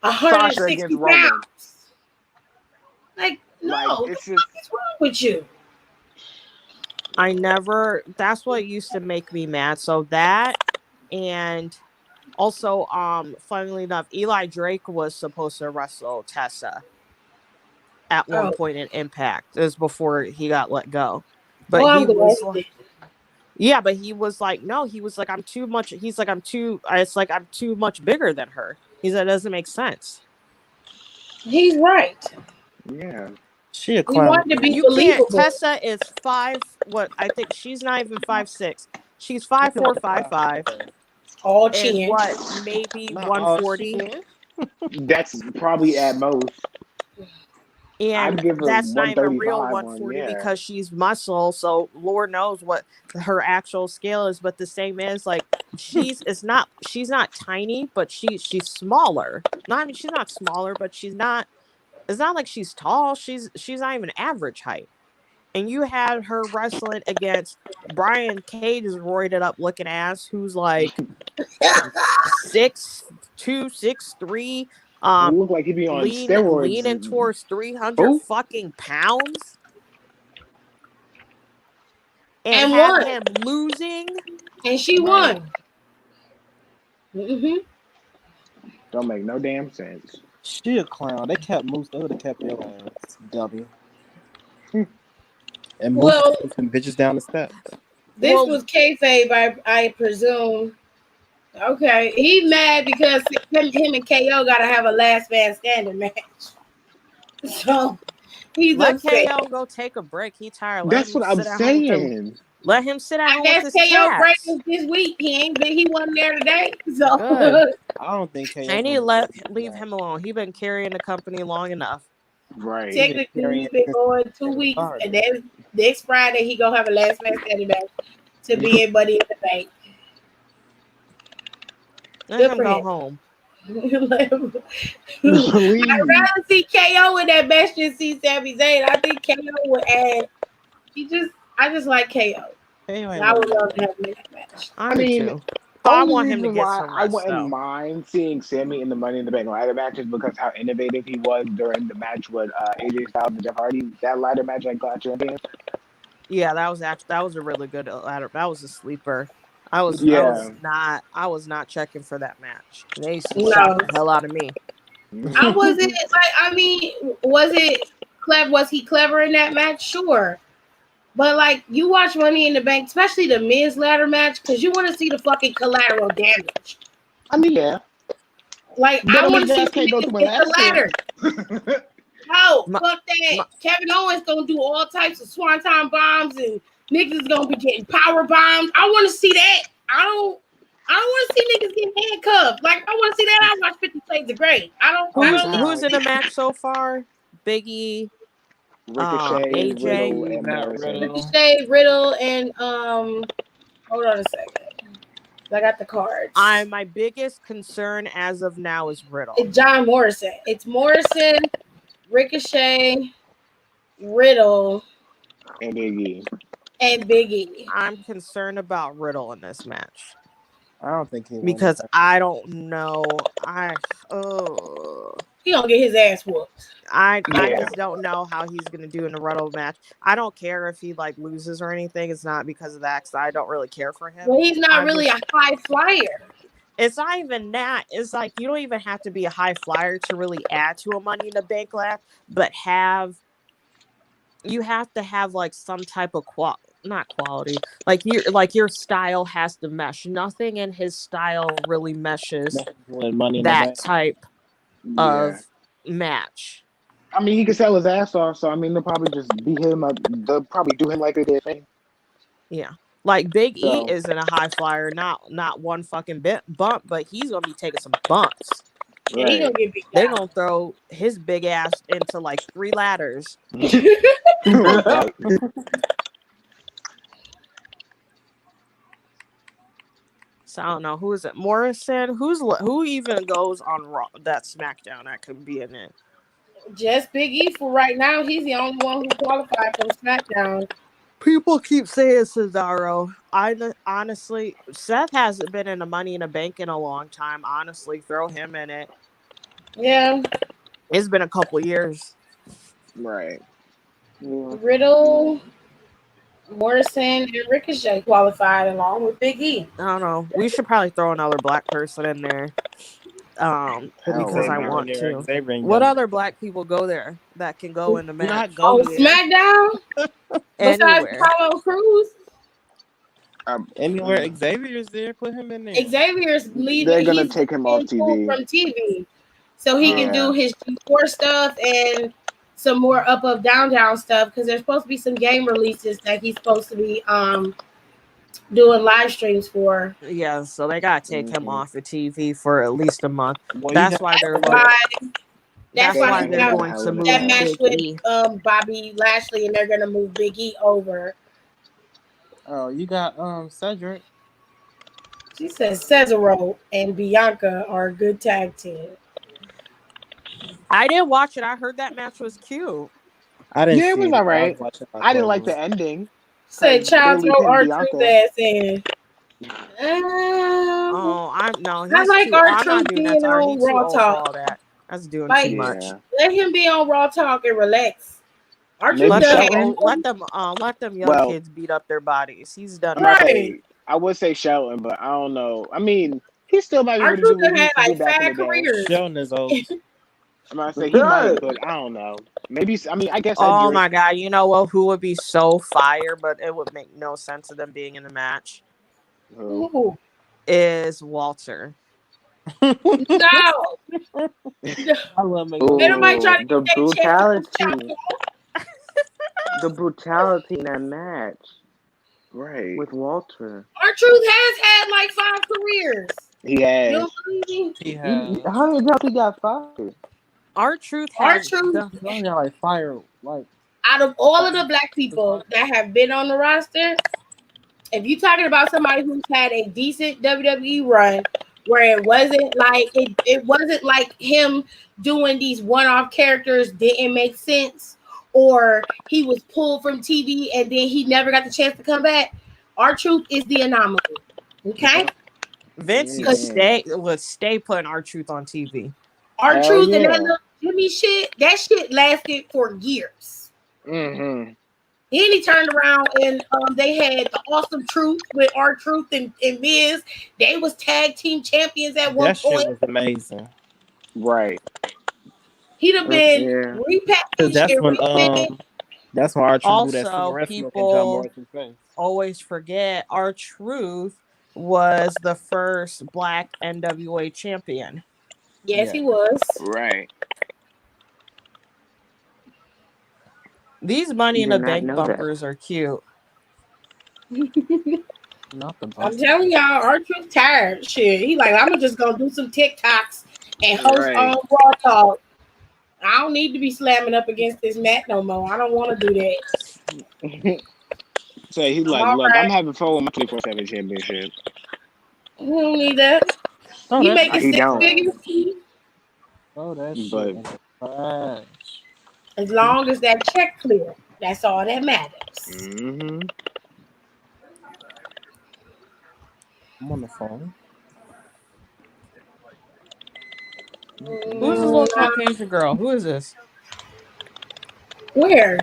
Sasha 160 against Roman. pounds. Like, no, Like what the it's fuck just is wrong with you? I never. That's what used to make me mad. So that, and also, funnily enough, Eli Drake was supposed to wrestle Tessa at one Oh, point in Impact. It was before he got let go. But well, he I'm glad was he like, did. yeah, but he was like, no, he was like, I'm too much. He's like, I'm too. It's like I'm too much bigger than her. He said, it doesn't make sense. He's right. yeah. She a We clown. wanted to be You can't. believable. Tessa is 5. What I think she's not even 5'6". She's 5'4", 5'5", All and chin. what maybe Not all 140. chin. That's probably at most. And I'd give her that's not even real 135 on 140 yeah. because she's muscle. So Lord knows what her actual scale is. But the same is like she's not tiny, but she's smaller. Not I mean she's not smaller, but she's not. It's not like she's tall. She's not even average height. And you had her wrestling against Brian Cage's roided up looking ass, who's like 6'2", 6'3". It looked like he'd be on steroids. Leaning towards 300 Who? fucking pounds, and And had won. him losing. And she Right. won. Mm-hmm. Don't make no damn sense. She a clown. They kept Moose. They would have kept your ass. W. And Moose Well, took them bitches down the steps. this was kayfabe, I presume. Okay, he mad because him and KO gotta have a last man standing match. So he's Let upset. KO go take a break. He tired. That's what I'm saying. Let him sit at I home guess with his KO break cats. was this week. He wasn't there today. So Good. I don't think KO. I need to leave him alone. He's been carrying the company long enough. Right. technically he's been going 2 weeks, and then next Friday he gonna have a last man standing match to be in Money in the Bank. Let Good him for go him. home. I'd rather see KO in that match than see Sami Zayn. I think KO would add. I just like KO. I would love to have him in that match. I I do mean, too. But I only want him to reason get why some I rest, wouldn't though. mind seeing Sammy in the Money in the Bank ladder match is because how innovative he was during the match with AJ Styles and Jeff Hardy. That ladder match at Clash Champions. Yeah, that was a really good ladder. That was a sleeper. I was not checking for that match. They shocked the hell out of me. I wasn't like. I mean, was it clever? Was he clever in that match? Sure. But like you watch Money in the Bank, especially the men's ladder match, because you want to see the fucking collateral damage. I mean, yeah. Like But I want to see ass can't go niggas through a get the ladder. ladder. No, fuck that. Kevin Owens gonna do all types of swanton bombs and niggas is gonna be getting power bombs. I want to see that. I don't want to see niggas getting handcuffed. Like I want to see that. I watch 50 Shades of Grey. Who's in the match so far? Biggie, Ricochet, AJ, Riddle, and Morrison. Ricochet, Riddle, and hold on a second. I got the cards. My biggest concern as of now is Riddle. It's John Morrison. It's Morrison, Ricochet, Riddle, And Big E. and Big E. I'm concerned about Riddle in this match I don't think he won because that. I don't know. He gonna get his ass whooped. I Yeah. just don't know how he's gonna do in a Riddle match. I don't care if he like loses or anything. It's not because of that, because I don't really care for him. Well, he's not really a high flyer. It's not even that. It's like you don't even have to be a high flyer to really add to a Money in the Bank lap, but you have to have like some type of not quality. Like your style has to mesh. Nothing in his style really meshes With Money in the that Bank. type Yeah. of match. I mean, he can sell his ass off, so I mean, they'll probably just beat him up. They'll probably do him like they did Fame. Yeah. Like Big E So- isn't a high flyer, not one fucking bump, but he's gonna be taking some bumps. And he gonna get beat They're down. gonna throw his big ass into like 3 ladders. Right. So I don't know, who is it? Morrison? Who even goes on Raw, that SmackDown that could be in it? Just Big E for right now. He's the only one who qualified from SmackDown. People keep saying Cesaro. Honestly, Seth hasn't been in a Money in a Bank in a long time. Honestly, throw him in it. Yeah. It's been a couple years. Right. Yeah. Riddle, Morrison, and Ricochet qualified along with Big E. I don't know. We should probably throw another black person in there. Because I no. want to. Xavier ain't What done other black people go there that can go in the match? Not go Oh, there. SmackDown? Besides Anywhere. Apollo Crews? Anywhere Xavier's there, put him in there. Xavier's leaving. They're gonna He's take him off being pulled TV. from TV. So he can Yeah. do his G4 stuff and some more up, down stuff, because there's supposed to be some game releases that he's supposed to be doing live streams for. Yeah, so they gotta take him Mhm. off of TV for at least a month. Well, That's why they're That's going. why That's They why have they're him going in to Hell in a move that Cell. match Big with E. Bobby Lashley, and they're gonna move Big E over. Oh, you got Cedric. She says Cesaro and Bianca are a good tag team. I didn't watch it. I heard that match was cute. I didn't Yeah, it see was it. I alright. was watching my I didn't like clothes. the ending. Said child Bailey throw pinned R-Truth Bianca. ass in. Oh, I'm I like too. I'm not R-Truth doing that being to her. on He's too Raw old for Talk. all that. That's doing Like, too much. Yeah. let him be on Raw Talk and relax. Maybe R-Truth Shelton. Let them young Well, kids beat up their bodies. He's done I'm not enough. saying I would say Shelton, but I don't know. I mean, he still might be able to do R-Truth what he had used to do like back in 5 the day. careers. Sheldon is old. I'm not saying he might, but I don't know. Maybe. I mean, I guess Oh Cedric. my god! You know what? Who would be so fire, but it would make no sense of them being in the match? Who? Ooh. Is Walter. No. I love Ain't nobody trying to The get that chance to brutality. The brutality in that match Right. with Walter. R-Truth has had like 5 careers. He You has. don't believe me? He has. How many times he got fired? R-Truth has R-Truth, He only got like fire. Like out of all of the black people that have been on the roster, if you're talking about somebody who's had a decent WWE run where it wasn't like him doing these one-off characters didn't make sense, or he was pulled from TV and then he never got the chance to come back, R-Truth is the anomaly. Okay? Vince would stay putting R-Truth on TV. R-Truth and yeah. that little Jimmy shit, that shit lasted for years. Mm-hmm. Then he turned around and they had the Awesome Truth with R-Truth and Miz. They was tag team champions at one that shit point. was amazing. Right. He'd have been Yeah. repackaged That's and when remade. that's when R-Truth do that Also, cigarette smoke in people John Morrison's face. always forget R-Truth was the first black NWA champion. Yes, Yeah. he was. Right. These Money in the Did not Bank know that. bumpers are cute. Not the I'm bump. telling y'all, R-Truth tired. Shit. He like, I'm just gonna do some TikToks and host Right. on Raw Talk. I don't need to be slamming up against this mat no more. I don't want to do that. So he's I'm like, all look, right. I'm having fun with my 24/7 championship. We don't need that. Oh, He that's making He six don't. figures Throw that shit But in the trash. as long as that check clear. That's all that matters. mm-hmm. I'm on the phone. Who's this little Caucasian girl? Who is this Where?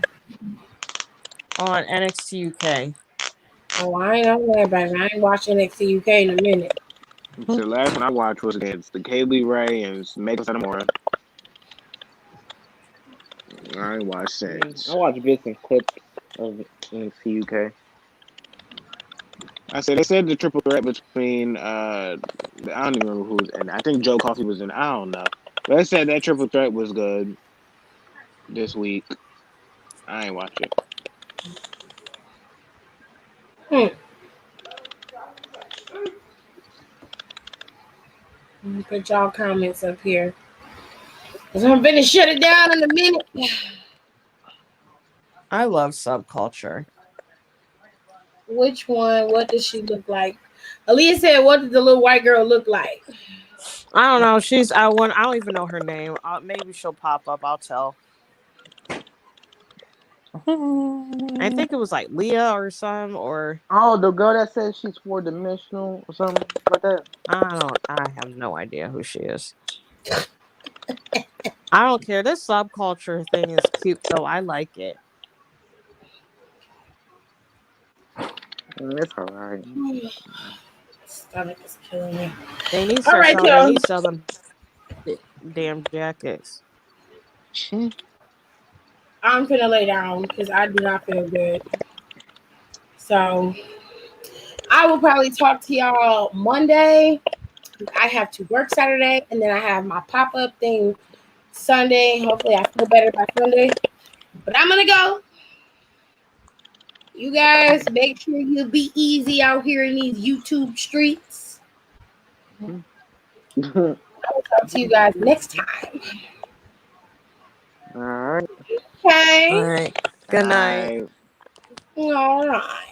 on NXT UK? Oh, I ain't on that, baby. I ain't watching NXT UK in a minute. So the last one I watched was against the Kaylee Ray and Megan Sanamora. I ain't watched I since. watched bits and clips of NXT UK. I said they said the triple threat between I don't even remember who was in. I think Joe Coffey was in. I don't know. But they said that triple threat was good this week. I ain't watch it. Hmm. Let me put y'all comments up here. Cause I'm gonna shut it down in a minute. I love subculture. Which one? What does she look like? Aaliyah said, "What did the little white girl look like?" I don't know. I don't even know her name. Maybe she'll pop up. I'll tell. I think it was like Leah or some, or Oh, the girl that says she's four dimensional or something like that. I have no idea who she is. I don't care. This subculture thing is cute though. I like it. It's alright. Stomach is killing me. They need to All start right, selling at y'all. least selling damn jackets. I'm gonna lay down because I do not feel good. So I will probably talk to y'all Monday. I have to work Saturday, and then I have my pop up thing Sunday. Hopefully, I feel better by Sunday. But I'm gonna go. You guys, make sure you be easy out here in these YouTube streets. I will talk to you guys next time. Alright. All Okay. right. Good night. I All right.